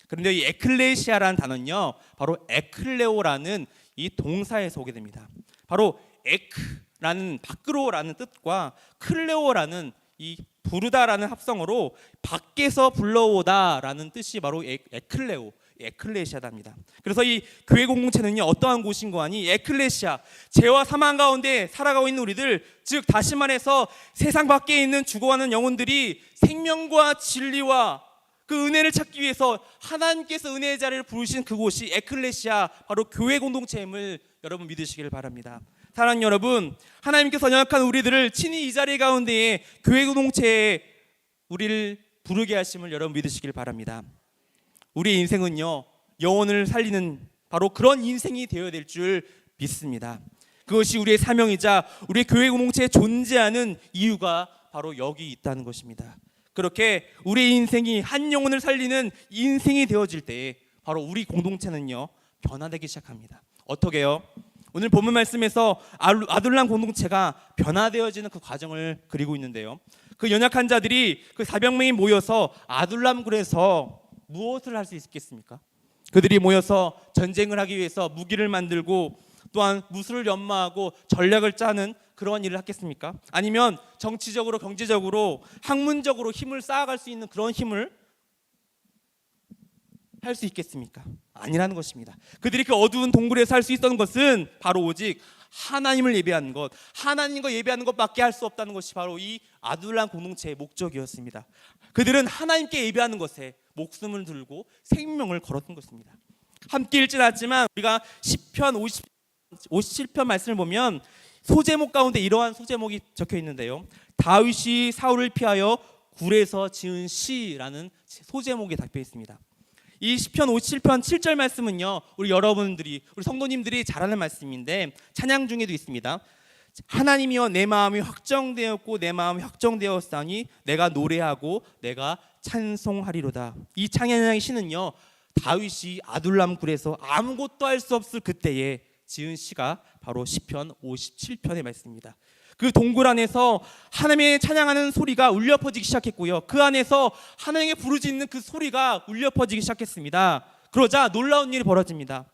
Speaker 4: 그런데 이 에클레시아라는 단어는요, 바로 에클레오라는 이 동사에서 오게 됩니다. 바로 에크라는 밖으로라는 뜻과 클레오라는 이 부르다라는 합성어로 밖에서 불러오다라는 뜻이 바로 에클레오, 에클레시아답니다. 그래서 이 교회 공동체는요, 어떠한 곳인 거 아니? 에클레시아, 죄와 사망 가운데 살아가고 있는 우리들, 즉 다시 말해서 세상 밖에 있는 죽어가는 영혼들이 생명과 진리와 그 은혜를 찾기 위해서 하나님께서 은혜의 자리를 부르신 그곳이 에클레시아, 바로 교회 공동체임을 여러분 믿으시길 바랍니다. 사랑하는 여러분, 하나님께서 연약한 우리들을 친히 이 자리 가운데에 교회 공동체에 우리를 부르게 하심을 여러분 믿으시길 바랍니다. 우리의 인생은요, 영혼을 살리는 바로 그런 인생이 되어야 될 줄 믿습니다. 그것이 우리의 사명이자 우리의 교회 공동체에 존재하는 이유가 바로 여기 있다는 것입니다. 그렇게 우리의 인생이 한 영혼을 살리는 인생이 되어질 때에 바로 우리 공동체는요, 변화되기 시작합니다. 어떻게요? 오늘 본문 말씀에서 아둘람 공동체가 변화되어지는 그 과정을 그리고 있는데요, 그 연약한 자들이 그 400명이 모여서 아둘람굴에서 무엇을 할 수 있겠습니까? 그들이 모여서 전쟁을 하기 위해서 무기를 만들고 또한 무술을 연마하고 전략을 짜는 그런 일을 하겠습니까? 아니면 정치적으로, 경제적으로, 학문적으로 힘을 쌓아갈 수 있는 그런 힘을 할 수 있겠습니까? 아니라는 것입니다. 그들이 그 어두운 동굴에 살 수 있었던 것은 바로 오직 하나님을 예배하는 것, 하나님과 예배하는 것밖에 할 수 없다는 것이 바로 이 아둘람 공동체의 목적이었습니다. 그들은 하나님께 예배하는 것에 목숨을 들고 생명을 걸었던 것입니다. 함께 읽진 않았지만 우리가 시편 57편 말씀을 보면 소제목 가운데 이러한 소제목이 적혀 있는데요. 다윗이 사울을 피하여 굴에서 지은 시라는 소제목이 담겨 있습니다. 이 시편 57편 7절 말씀은요, 우리 여러분들이, 우리 성도님들이 잘 아는 말씀인데 찬양 중에도 있습니다. 하나님이여 내 마음이 확정되었고 내 마음이 확정되었사니 내가 노래하고 내가 찬송하리로다. 이 찬양의 시는요, 다윗이 아둘람 굴에서 아무것도 할 수 없을 그때에 지은 시가 바로 시편 57편의 말씀입니다. 그 동굴 안에서 하나님의 찬양하는 소리가 울려 퍼지기 시작했고요. 그 안에서 하나님의 부르짖는 그 소리가 울려 퍼지기 시작했습니다. 그러자 놀라운 일이 벌어집니다.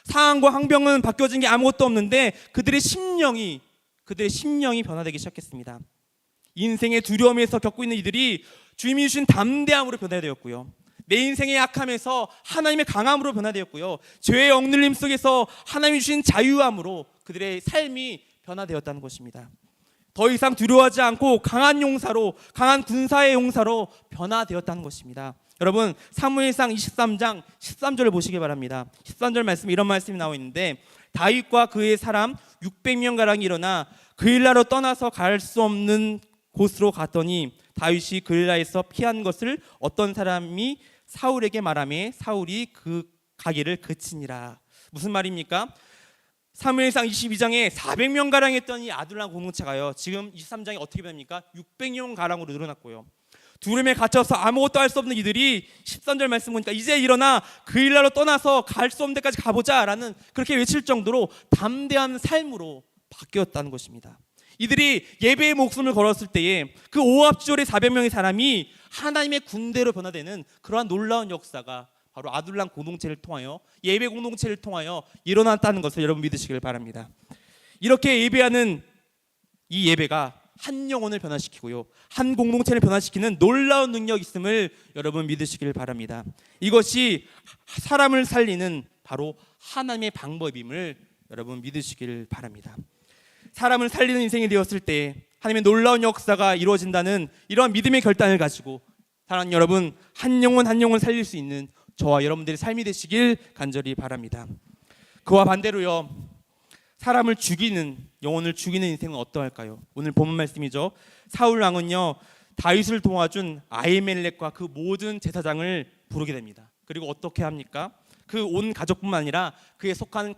Speaker 4: 상황과 환경은 바뀌어진 게 아무것도 없는데 그들의 심령이 변화되기 시작했습니다. 인생의 두려움에서 겪고 있는 이들이 주님이 주신 담대함으로 변화되었고요. 내 인생의 약함에서 하나님의 강함으로 변화되었고요. 죄의 억눌림 속에서 하나님이 주신 자유함으로 그들의 삶이 변화되었다는 것입니다. 더 이상 두려워하지 않고 강한 용사로, 강한 군사의 용사로 변화되었다는 것입니다. 여러분, 사무엘상 23장 13절을 보시기 바랍니다. 13절 말씀, 이런 말씀이 나와 있는데 다윗과 그의 사람 600명가량이 일어나 그일라로 떠나서 갈 수 없는 곳으로 갔더니 다윗이 그일라에서 피한 것을 어떤 사람이 사울에게 말하며 사울이 그 가기를 그치니라. 무슨 말입니까? 사무엘상 22장에 400명가량 했던 이 아둘람 공동체가요, 지금 23장에 어떻게 됩니까? 600명가량으로 늘어났고요. 두려움에 갇혀서 아무것도 할 수 없는 이들이 13절 말씀 보니까 이제 일어나 그일라로 떠나서 갈 수 없는 데까지 가보자 라는 그렇게 외칠 정도로 담대한 삶으로 바뀌었다는 것입니다. 이들이 예배의 목숨을 걸었을 때에 그 오합지졸의 400명의 사람이 하나님의 군대로 변화되는 그러한 놀라운 역사가 바로 아둘람 공동체를 통하여, 예배 공동체를 통하여 일어났다는 것을 여러분 믿으시길 바랍니다. 이렇게 예배하는 이 예배가 한 영혼을 변화시키고요, 한 공동체를 변화시키는 놀라운 능력이 있음을 여러분 믿으시길 바랍니다. 이것이 사람을 살리는 바로 하나님의 방법임을 여러분 믿으시길 바랍니다. 사람을 살리는 인생이 되었을 때 하나님의 놀라운 역사가 이루어진다는 이러한 믿음의 결단을 가지고 사랑하는 여러분, 한 영혼 한 영혼 살릴 수 있는 저와 여러분들의 삶이 되시길 간절히 바랍니다. 그와 반대로요, 사람을 죽이는, 영혼을 죽이는 인생은 어떠할까요? 오늘 본문 말씀이죠. 사울 왕은요, 다윗을 도와준 아히멜렉과 그 모든 제사장을 부르게 됩니다. 그리고 어떻게 합니까? 그 온 가족뿐만 아니라 그에 속한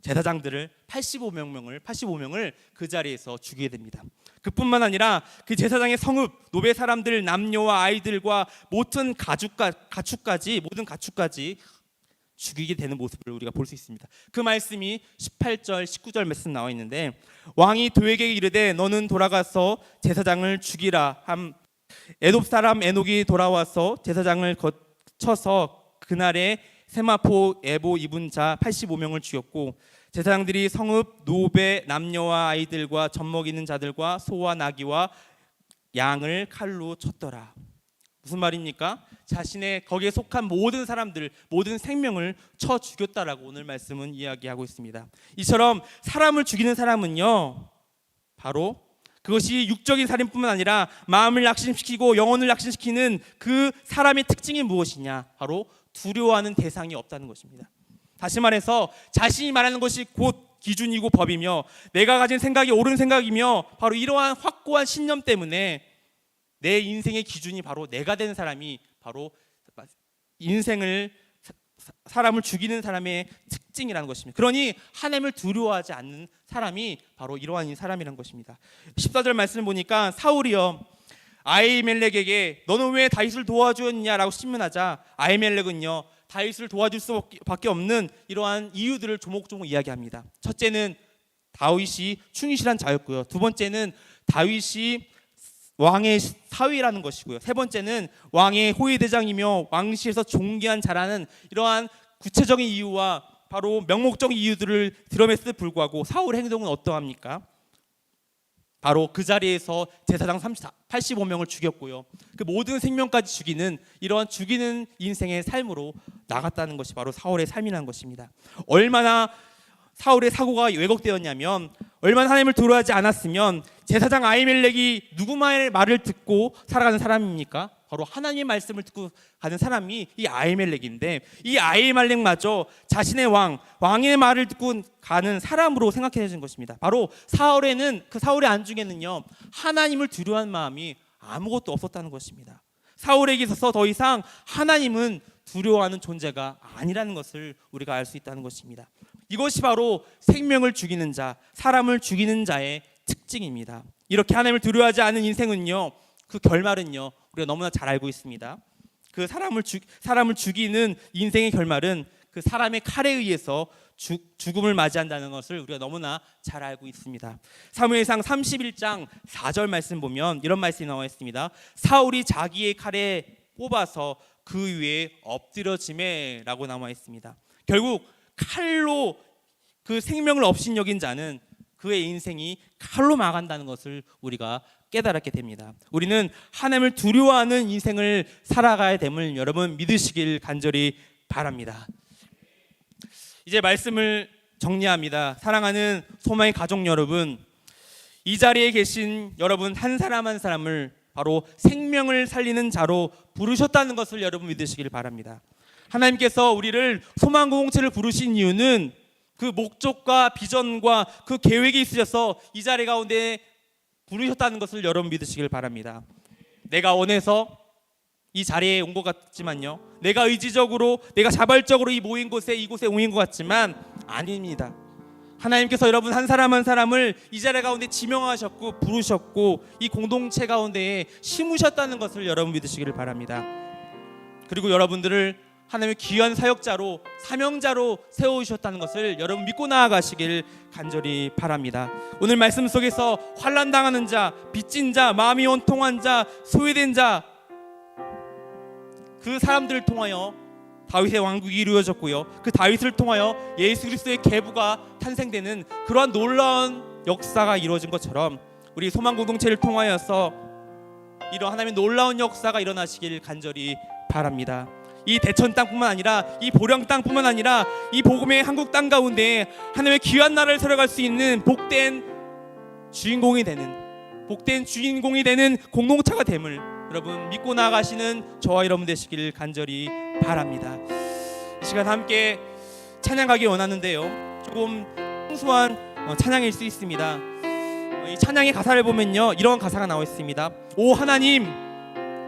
Speaker 4: 제사장들을 85명을 그 자리에서 죽이게 됩니다. 그뿐만 아니라 그 제사장의 성읍, 노베 사람들, 남녀와 아이들과 모든 가축까지 죽이게 되는 모습을 우리가 볼 수 있습니다. 그 말씀이 18절, 19절 말씀 나와 있는데, 왕이 도에게 이르되 너는 돌아가서 제사장을 죽이라 함. 에돔 사람 에녹이 돌아와서 제사장을 거쳐서 그날에 세마포 에보 입은 자 85명을 죽였고 제사장들이 성읍 노베 남녀와 아이들과 젖 먹이는 자들과 소와 나귀와 양을 칼로 쳤더라. 무슨 말입니까? 자신의 거기에 속한 모든 사람들, 모든 생명을 쳐 죽였다라고 오늘 말씀은 이야기하고 있습니다. 이처럼 사람을 죽이는 사람은요, 바로 그것이 육적인 살인뿐만 아니라 마음을 낙심시키고 영혼을 낙심시키는 그 사람의 특징이 무엇이냐? 바로 두려워하는 대상이 없다는 것입니다. 다시 말해서 자신이 말하는 것이 곧 기준이고 법이며 내가 가진 생각이 옳은 생각이며 바로 이러한 확고한 신념 때문에 내 인생의 기준이 바로 내가 된 사람이 바로 인생을 사람을 죽이는 사람의 특징이라는 것입니다. 그러니 하나님을 두려워하지 않는 사람이 바로 이러한 사람이라는 것입니다. 14절 말씀을 보니까 사울이요 아히멜렉에게 너는 왜 다윗을 도와주었냐라고 신문하자 아히멜렉은요 다윗을 도와줄 수밖에 없는 이러한 이유들을 조목조목 이야기합니다. 첫째는 다윗이 충실한 자였고요. 두 번째는 다윗이 왕의 사위라는 것이고요. 세 번째는 왕의 호위대장이며 왕실에서 존귀한 자라는 이러한 구체적인 이유와 바로 명목적인 이유들을 드러냈음에도 불구하고 사울의 행동은 어떠합니까? 바로 그 자리에서 제사장 85명을 죽였고요. 그 모든 생명까지 죽이는 이러한 죽이는 인생의 삶으로 나갔다는 것이 바로 사울의 삶이라는 것입니다. 얼마나 사울의 사고가 왜곡되었냐면 얼마나 하나님을 두려워하지 않았으면 제사장 아히멜렉이 누구의 말을 듣고 살아가는 사람입니까? 바로 하나님의 말씀을 듣고 가는 사람이 이 아히멜렉인데 이 아히멜렉마저 자신의 왕의 말을 듣고 가는 사람으로 생각해진 것입니다. 바로 사울에는 그 사울의 안중에는요 하나님을 두려워하는 마음이 아무것도 없었다는 것입니다. 사울에게 있어서 더 이상 하나님은 두려워하는 존재가 아니라는 것을 우리가 알 수 있다는 것입니다. 이것이 바로 생명을 죽이는 자, 사람을 죽이는 자의 특징입니다. 이렇게 하나님을 두려워하지 않은 인생은요 그 결말은요 우리가 너무나 잘 알고 있습니다. 그 사람을 죽이는 인생의 결말은 그 사람의 칼에 의해서 죽음을 맞이한다는 것을 우리가 너무나 잘 알고 있습니다. 사무엘상 31장 4절 말씀 보면 이런 말씀이 나와 있습니다. 사울이 자기의 칼에 뽑아서 그 위에 엎드려지매라고 나와 있습니다. 결국 칼로 그 생명을 업신여긴 자는 그의 인생이 칼로 망한다는 것을 우리가 깨달았게 됩니다. 우리는 하나님을 두려워하는 인생을 살아가야 됨을 여러분 믿으시길 간절히 바랍니다. 이제 말씀을 정리합니다. 사랑하는 소망의 가족 여러분, 이 자리에 계신 여러분 한 사람 한 사람을 바로 생명을 살리는 자로 부르셨다는 것을 여러분 믿으시길 바랍니다. 하나님께서 우리를 소망 공동체를 부르신 이유는 그 목적과 비전과 그 계획이 있으셔서 이 자리 가운데 부르셨다는 것을 여러분 믿으시길 바랍니다. 내가 원해서 이 자리에 온 것 같지만요, 내가 의지적으로 내가 자발적으로 이곳에 모인 것 같지만 아닙니다. 하나님께서 여러분 한 사람 한 사람을 이 자리 가운데 지명하셨고 부르셨고 이 공동체 가운데에 심으셨다는 것을 여러분 믿으시기를 바랍니다. 그리고 여러분들을 하나님의 귀한 사역자로 사명자로 세우셨다는 것을 여러분 믿고 나아가시길 간절히 바랍니다. 오늘 말씀 속에서 환난 당하는 자, 빚진 자, 마음이 원통한 자, 소외된 자, 그 사람들을 통하여 다윗의 왕국이 이루어졌고요, 그 다윗을 통하여 예수 그리스도의 계보가 탄생되는 그러한 놀라운 역사가 이루어진 것처럼 우리 소망 공동체를 통하여서 이런 하나님의 놀라운 역사가 일어나시길 간절히 바랍니다. 이 대천 땅뿐만 아니라 이 보령 땅뿐만 아니라 이 복음의 한국 땅 가운데 하나님의 귀한 나라를 세워갈 수 있는 복된 주인공이 되는 공동체가 됨을 여러분 믿고 나아가시는 저와 여러분 되시길 간절히 바랍니다. 이 시간 함께 찬양하기 원하는데요, 조금 생소한 찬양일 수 있습니다. 이 찬양의 가사를 보면요 이런 가사가 나와 있습니다. 오 하나님,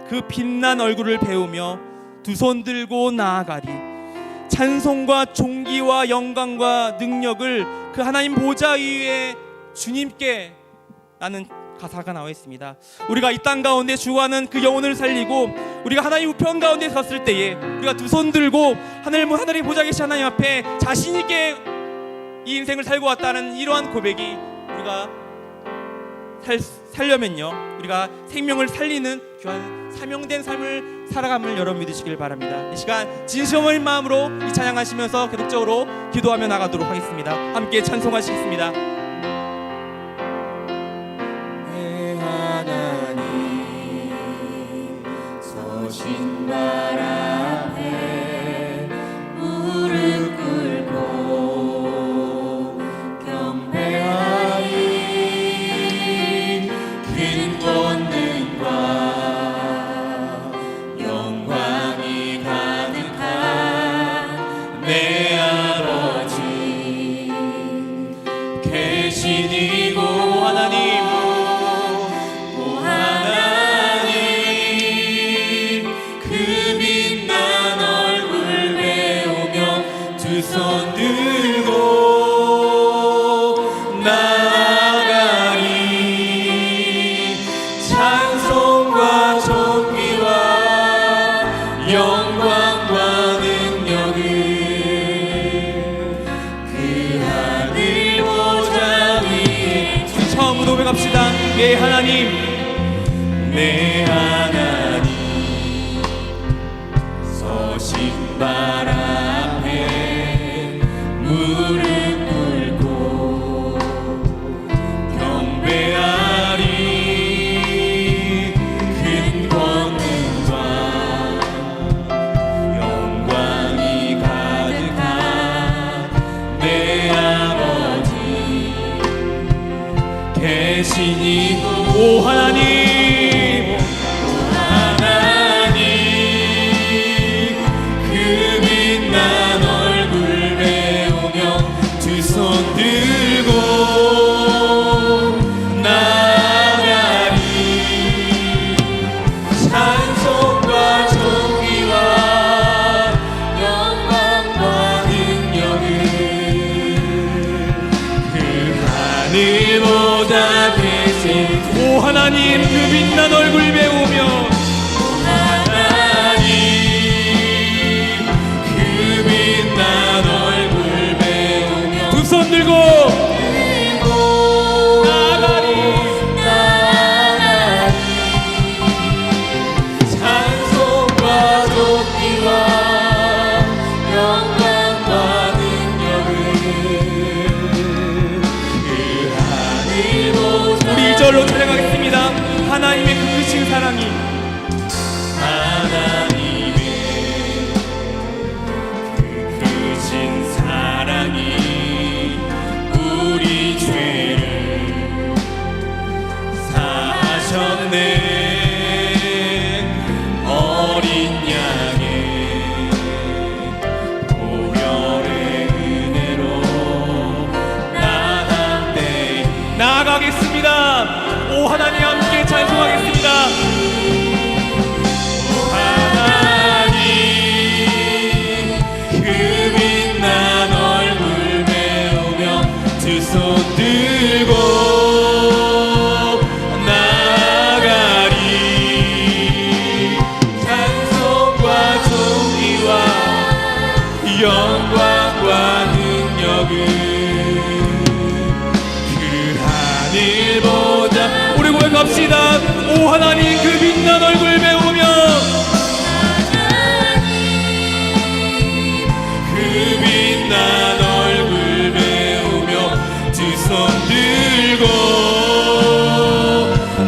Speaker 4: 그 빛난 얼굴을 배우며 두 손 들고 나아가리. 찬송과 존귀와 영광과 능력을 그 하나님 보좌 위에 주님께 라는 가사가 나와 있습니다. 우리가 이 땅 가운데 주와는 그 영혼을 살리고 우리가 하나님 우편 가운데 섰을 때에 우리가 두 손 들고 하늘의 보좌 계신 하나님 앞에 자신 있게 이 인생을 살고 왔다는 이러한 고백이 우리가 살려면요 우리가 생명을 살리는 귀한 사명된 삶을 살아감을 여러분 믿으시길 바랍니다. 이 시간 진심어린 마음으로 이 찬양하시면서 계속적으로 기도하며 나가도록 하겠습니다. 함께 찬송하시겠습니다.
Speaker 2: 내 하나님 서신 발 앞에 무릎 꿇고 경배하리. 큰 권능과 영광이 가득한 내 아버지 계시니고 하나님, 오 하나님, 그 빛난 얼굴 배우며 두 손 들고 나아가리. 찬송과 존귀와 영광과 능력을 그 하늘 보좌 위에.
Speaker 4: 처음으로 고백합시다. 내 하나님,
Speaker 2: 내 하나님 서신 발 앞에
Speaker 4: 하나님 그 빛난 얼굴 배우며
Speaker 2: 하나님 그 빛난 얼굴 배우며
Speaker 4: 두 손 들고 나아가리
Speaker 2: 찬송과 높이와 영광과 능력을 그 하늘 보좌
Speaker 4: 우리 2절로 찬양하겠습니다. 하나님의 그 크신 사랑이
Speaker 2: 하나님의 그 크신 사랑이 우리 죄를 사하셨네. 어린 양의 보혈의 은혜로 나한테
Speaker 4: 나아가겠습니다. 오 하나님 함께 찬송하겠습니다.
Speaker 2: 하나님 그 빛난 얼굴 배우며 두 손 들고 나아가리. 찬송과 존귀와 영광과 능력을 그 하늘 보좌
Speaker 4: 우리 고백합시다. 오 하나님 그 빛난 얼굴 배우며
Speaker 2: 그 빛난 얼굴 배우며 두 손 들고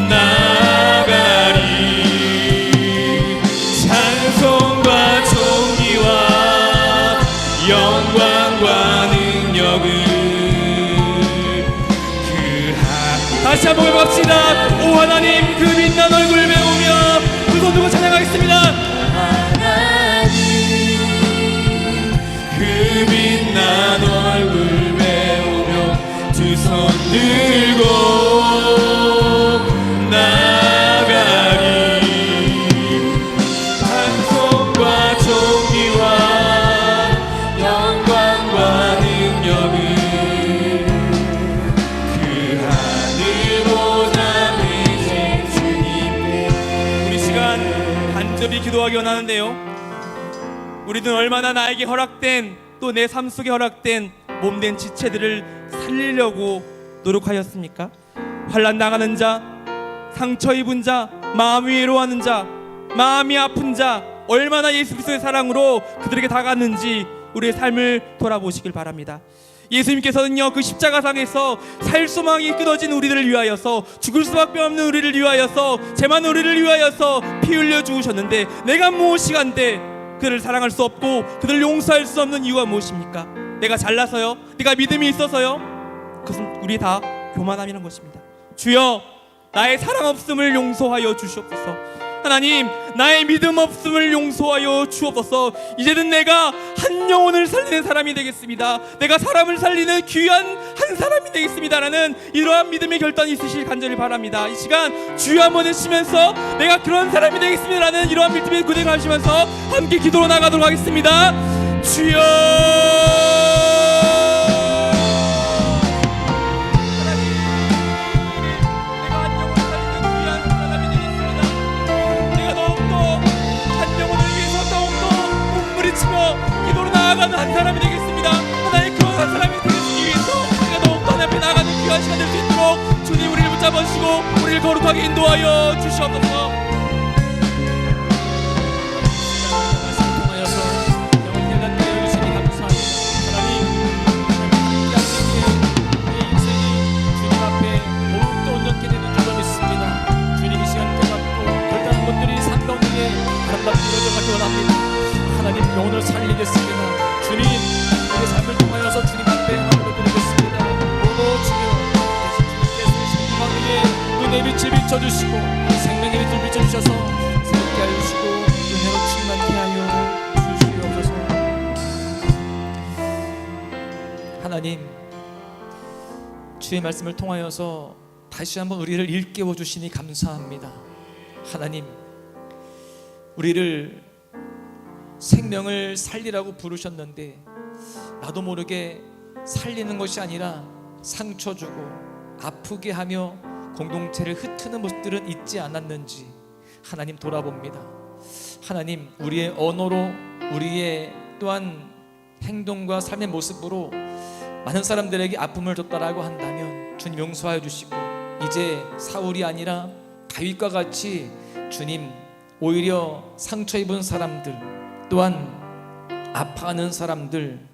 Speaker 2: 나아가리. 찬송과 존귀와 영광과 능력을
Speaker 4: 다시 한번 해봅시다. 오 하나님 그 빛난 얼굴 배우며 두 손 들고 찬양하겠습니다.
Speaker 2: 그 빛난 얼굴 배우며 두 손 들고 나아가리. 찬송과 존귀와 영광과 능력을 그 하늘보다 되신 주님의.
Speaker 4: 우리 시간 간절히 기도하기 원하는데요. 우리는 얼마나 나에게 허락된 또 내 삶 속에 허락된 몸된 지체들을 살리려고 노력하였습니까? 환난 당하는 자, 상처 입은 자, 마음이 외로워하는 자, 마음이 아픈 자, 얼마나 예수 그리스도의 사랑으로 그들에게 다가갔는지 우리의 삶을 돌아보시길 바랍니다. 예수님께서는요 그 십자가상에서 살 소망이 끊어진 우리들을 위하여서 죽을 수밖에 없는 우리를 위하여서 죄만 우리를 위하여서 피 흘려 죽으셨는데 내가 무엇이간데 그들을 사랑할 수 없고 그들을 용서할 수 없는 이유가 무엇입니까? 내가 잘나서요? 내가 믿음이 있어서요? 그것은 우리 다 교만함이라는 것입니다. 주여 나의 사랑 없음을 용서하여 주시옵소서. 하나님 나의 믿음 없음을 용서하여 주옵소서. 이제는 내가 한 영혼을 살리는 사람이 되겠습니다. 내가 사람을 살리는 귀한 한 사람이 되겠습니다라는 이러한 믿음의 결단이 있으실 간절히 바랍니다. 이 시간 주여 한번 외치면서 내가 그런 사람이 되겠습니다라는 이러한 믿음의 고백을 하시면서 함께 기도로 나가도록 하겠습니다. 주여 기도로 나아가는 한 사람이 되겠습니다. 하나님 그런 한 사람이 되기 위해서 우리가 더욱더 하나님 앞에 나아가는 귀한 시간 될 수 있도록 주님 우리를 붙잡으시고 우리를 거룩하게 인도하여 주시옵소서.
Speaker 5: 통하여서 영원히 난 되어주시니 감사합니다. 하나님 내 인생이 주님 앞에 더욱더 온전케 되는 줄로 믿습니다. 주님 이 시간 깨닫고 결단한 것들이 삶 가운데 아름답게 이루어져가기 원합니다. 하나님 영혼을 살리겠습니다. 주님 우리의 삶을 통하여서 주님 앞에 하나님을 드리겠습니다. 오고 주여 주님께서 생명 위에 은혜 빛을 비춰주시고 생명의 빛을 비춰주셔서 새롭게 하여 주시고 은혜로 충만케 하여 주시옵소서. 하나님 주의 말씀을 통하여서 다시 한번 우리를 일깨워 주시니 감사합니다. 하나님 우리를 생명을 살리라고 부르셨는데 나도 모르게 살리는 것이 아니라 상처 주고 아프게 하며 공동체를 흩트는 모습들은 있지 않았는지 하나님 돌아봅니다. 하나님, 우리의 언어로, 우리의 또한 행동과 삶의 모습으로 많은 사람들에게 아픔을 줬다라고 한다면 주님 용서하여 주시고, 이제 사울이 아니라 다윗과 같이 주님 오히려 상처 입은 사람들, 또한 아파하는 사람들,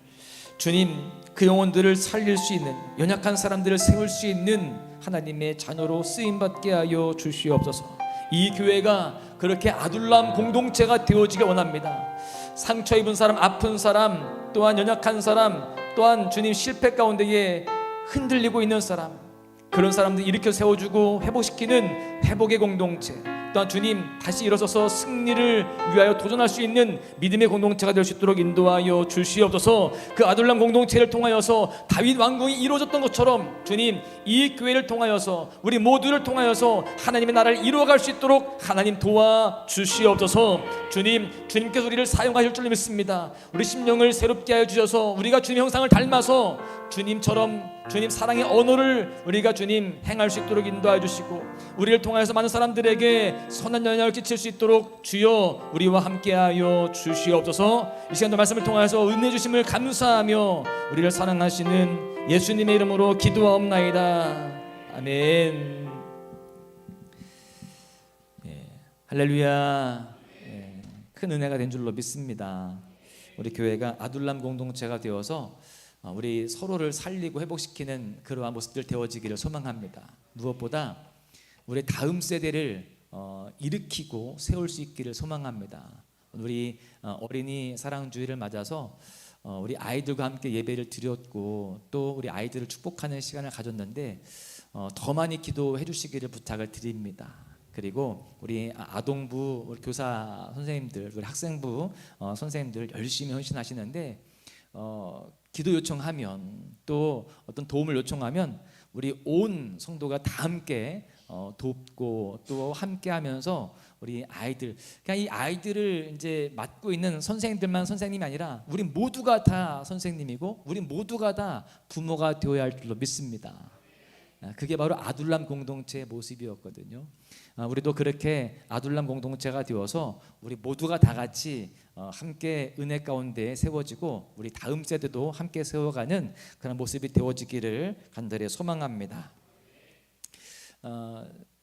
Speaker 5: 주님 그 영혼들을 살릴 수 있는, 연약한 사람들을 세울 수 있는 하나님의 자녀로 쓰임받게 하여 주시옵소서. 이 교회가 그렇게 아둘람 공동체가 되어지길 원합니다. 상처 입은 사람, 아픈 사람, 또한 연약한 사람, 또한 주님 실패 가운데에 흔들리고 있는 사람, 그런 사람들 일으켜 세워주고 회복시키는 회복의 공동체, 또한 주님 다시 일어서서 승리를 위하여 도전할 수 있는 믿음의 공동체가 될 수 있도록 인도하여 주시옵소서. 그 아둘람 공동체를 통하여서 다윗 왕궁이 이루어졌던 것처럼 주님 이 교회를 통하여서, 우리 모두를 통하여서 하나님의 나라를 이루어갈 수 있도록 하나님 도와주시옵소서. 주님께서 우리를 사용하실 줄 믿습니다. 우리 심령을 새롭게 하여 주셔서 우리가 주님 형상을 닮아서 주님처럼 주님 사랑의 언어를 우리가 주님 행할 수 있도록 인도하여 주시고, 우리를 통하여서 많은 사람들에게 선한 영향을 끼칠 수 있도록 주여 우리와 함께하여 주시옵소서. 이 시간도 말씀을 통하여서 은혜 주심을 감사하며 우리를 사랑하시는 예수님의 이름으로 기도하옵나이다. 아멘. 할렐루야. 큰 은혜가 된 줄로 믿습니다. 우리 교회가 아둘람 공동체가 되어서 우리 서로를 살리고 회복시키는 그러한 모습들 되어지기를 소망합니다. 무엇보다 우리 다음 세대를 일으키고 세울 수 있기를 소망합니다. 우리 어린이 사랑주의를 맞아서 우리 아이들과 함께 예배를 드렸고, 또 우리 아이들을 축복하는 시간을 가졌는데 더 많이 기도해 주시기를 부탁을 드립니다. 그리고 우리 아동부 우리 교사 선생님들, 우리 학생부 선생님들 열심히 헌신하시는데 기도 요청하면, 또 어떤 도움을 요청하면 우리 온 성도가 다 함께 돕고 또 함께하면서 우리 아이들, 그냥 이 아이들을 이제 맡고 있는 선생님들만 선생님이 아니라 우리 모두가 다 선생님이고 우리 모두가 다 부모가 되어야 할 줄로 믿습니다. 그게 바로 아둘람 공동체의 모습이었거든요. 우리도 그렇게 아둘람 공동체가 되어서 우리 모두가 다 같이 함께 은혜 가운데 세워지고 우리 다음 세대도 함께 세워가는 그런 모습이 되어지기를 간절히 소망합니다.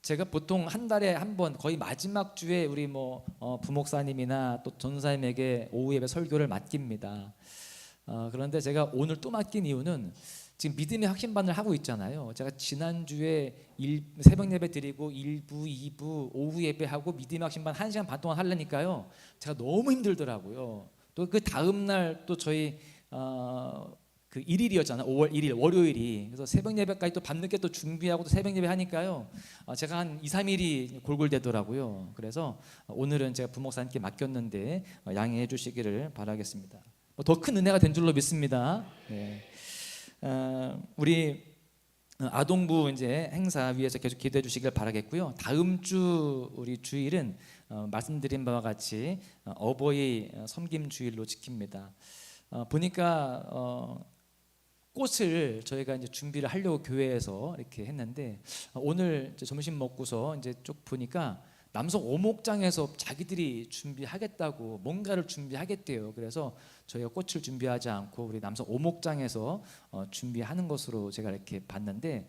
Speaker 5: 제가 보통 한 달에 한 번, 거의 마지막 주에 우리 부목사님이나 또 전사님에게 오후 예배 설교를 맡깁니다. 그런데 제가 오늘 또 맡긴 이유는 지금 믿음의 확신반을 하고 있잖아요. 제가 지난주에 새벽 예배 드리고 1부, 2부, 오후 예배하고 믿음의 확신반 1시간 반 동안 하려니까요, 제가 너무 힘들더라고요. 또 그 다음 날 또 저희 그 1일이었잖아요. 5월 1일 월요일이. 그래서 새벽 예배까지 또 밤늦게 또 준비하고 또 새벽 예배 하니까요, 제가 한 2, 3일이 골골되더라고요. 그래서 오늘은 제가 부목사님께 맡겼는데 양해해 주시기를 바라겠습니다. 더 큰 은혜가 된 줄로 믿습니다. 네. 우리 아동부 이제 행사 위해서 계속 기도해 주시길 바라겠고요. 다음 주 우리 주일은 말씀드린 바와 같이 어버이 섬김 주일로 지킵니다. 보니까 꽃을 저희가 이제 준비를 하려고 교회에서 이렇게 했는데, 오늘 이제 점심 먹고서 이제 쭉 보니까 남성 오목장에서 자기들이 준비하겠다고 뭔가를 준비하겠대요. 그래서 저희가 꽃을 준비하지 않고 우리 남성 오목장에서 준비하는 것으로 제가 이렇게 봤는데,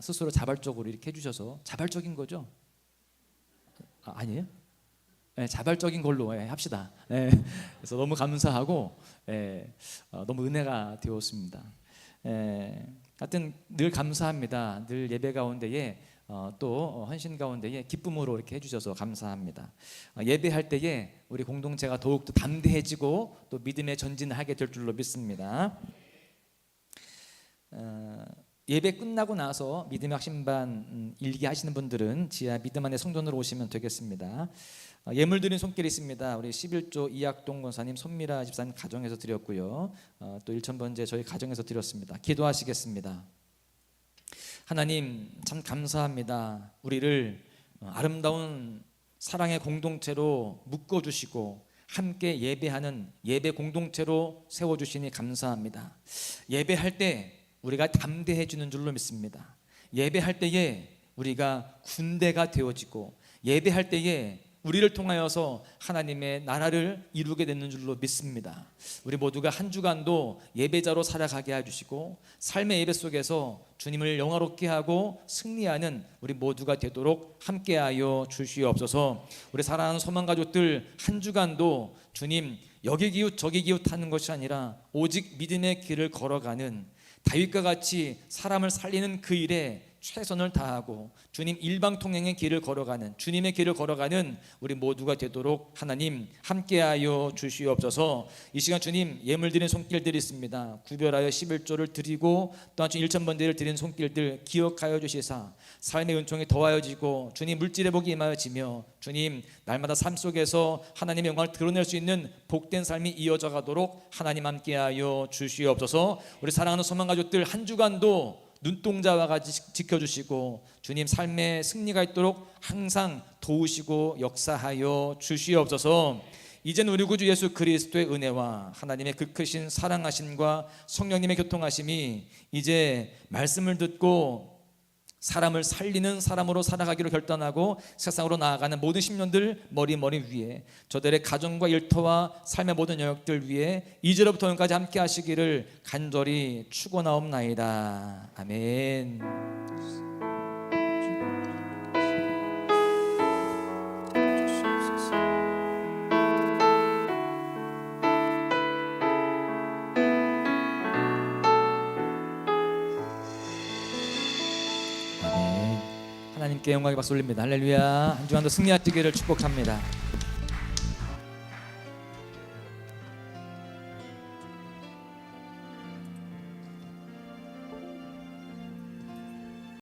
Speaker 5: 스스로 자발적으로 이렇게 해주셔서, 자발적인 거죠? 아니에요? 네, 자발적인 걸로 합시다. 네, 그래서 너무 감사하고 너무 은혜가 되었습니다. 하여튼 늘 감사합니다. 늘 예배 가운데에 또 헌신 가운데에 기쁨으로 이렇게 해주셔서 감사합니다. 예배할 때에 우리 공동체가 더욱더 담대해지고 또 믿음의 전진을 하게 될 줄로 믿습니다. 예배 끝나고 나서 믿음의 확신반 일기 하시는 분들은 지하 믿음 안에 성전으로 오시면 되겠습니다. 예물 드린 손길이 있습니다. 우리 11조 이학동 권사님, 손미라 집사님 가정에서 드렸고요. 또 1,000번째 저희 가정에서 드렸습니다. 기도하시겠습니다. 하나님 참 감사합니다. 우리를 아름다운 사랑의 공동체로 묶어주시고 함께 예배하는 예배 공동체로 세워주시니 감사합니다. 예배할 때 우리가 담대해지는 줄로 믿습니다. 예배할 때에
Speaker 4: 우리가 군대가 되어지고 예배할 때에 우리를 통하여서 하나님의 나라를 이루게 되는 줄로 믿습니다. 우리 모두가 한 주간도 예배자로 살아가게 해주시고 삶의 예배 속에서 주님을 영화롭게 하고 승리하는 우리 모두가 되도록 함께하여 주시옵소서. 우리 사랑하는 소망 가족들, 한 주간도 주님 여기 기웃 저기 기웃하는 것이 아니라 오직 믿음의 길을 걸어가는 다윗과 같이 사람을 살리는 그 일에 최선을 다하고 주님 일방통행의 길을 걸어가는, 주님의 길을 걸어가는 우리 모두가 되도록 하나님 함께하여 주시옵소서. 이 시간 주님 예물 드린 손길들이 있습니다. 구별하여 11조를 드리고 또한 주님 1,000번대를 드린 손길들 기억하여 주시사 삶의 은총이 더하여지고 주님 물질의 복이 임하여지며 주님 날마다 삶 속에서 하나님의 영광을 드러낼 수 있는 복된 삶이 이어져 가도록 하나님 함께하여 주시옵소서. 우리 사랑하는 소망 가족들, 한 주간도 눈동자와 같이 지켜주시고 주님 삶의 승리가 있도록 항상 도우시고 역사하여 주시옵소서. 이제는 우리 구주 예수 그리스도의 은혜와 하나님의 그 크신 사랑하심과 성령님의 교통하심이 이제 말씀을 듣고 사람을 살리는 사람으로 살아가기로 결단하고 세상으로 나아가는 모든 심령들 머리 위에, 저들의 가정과 일터와 삶의 모든 영역들 위에 이제로부터 영까지 함께 하시기를 간절히 축원하옵나이다. 아멘. 하나님께 영광의 박수 올립니다. 할렐루야. 한 주간도 승리하시기를 축복합니다.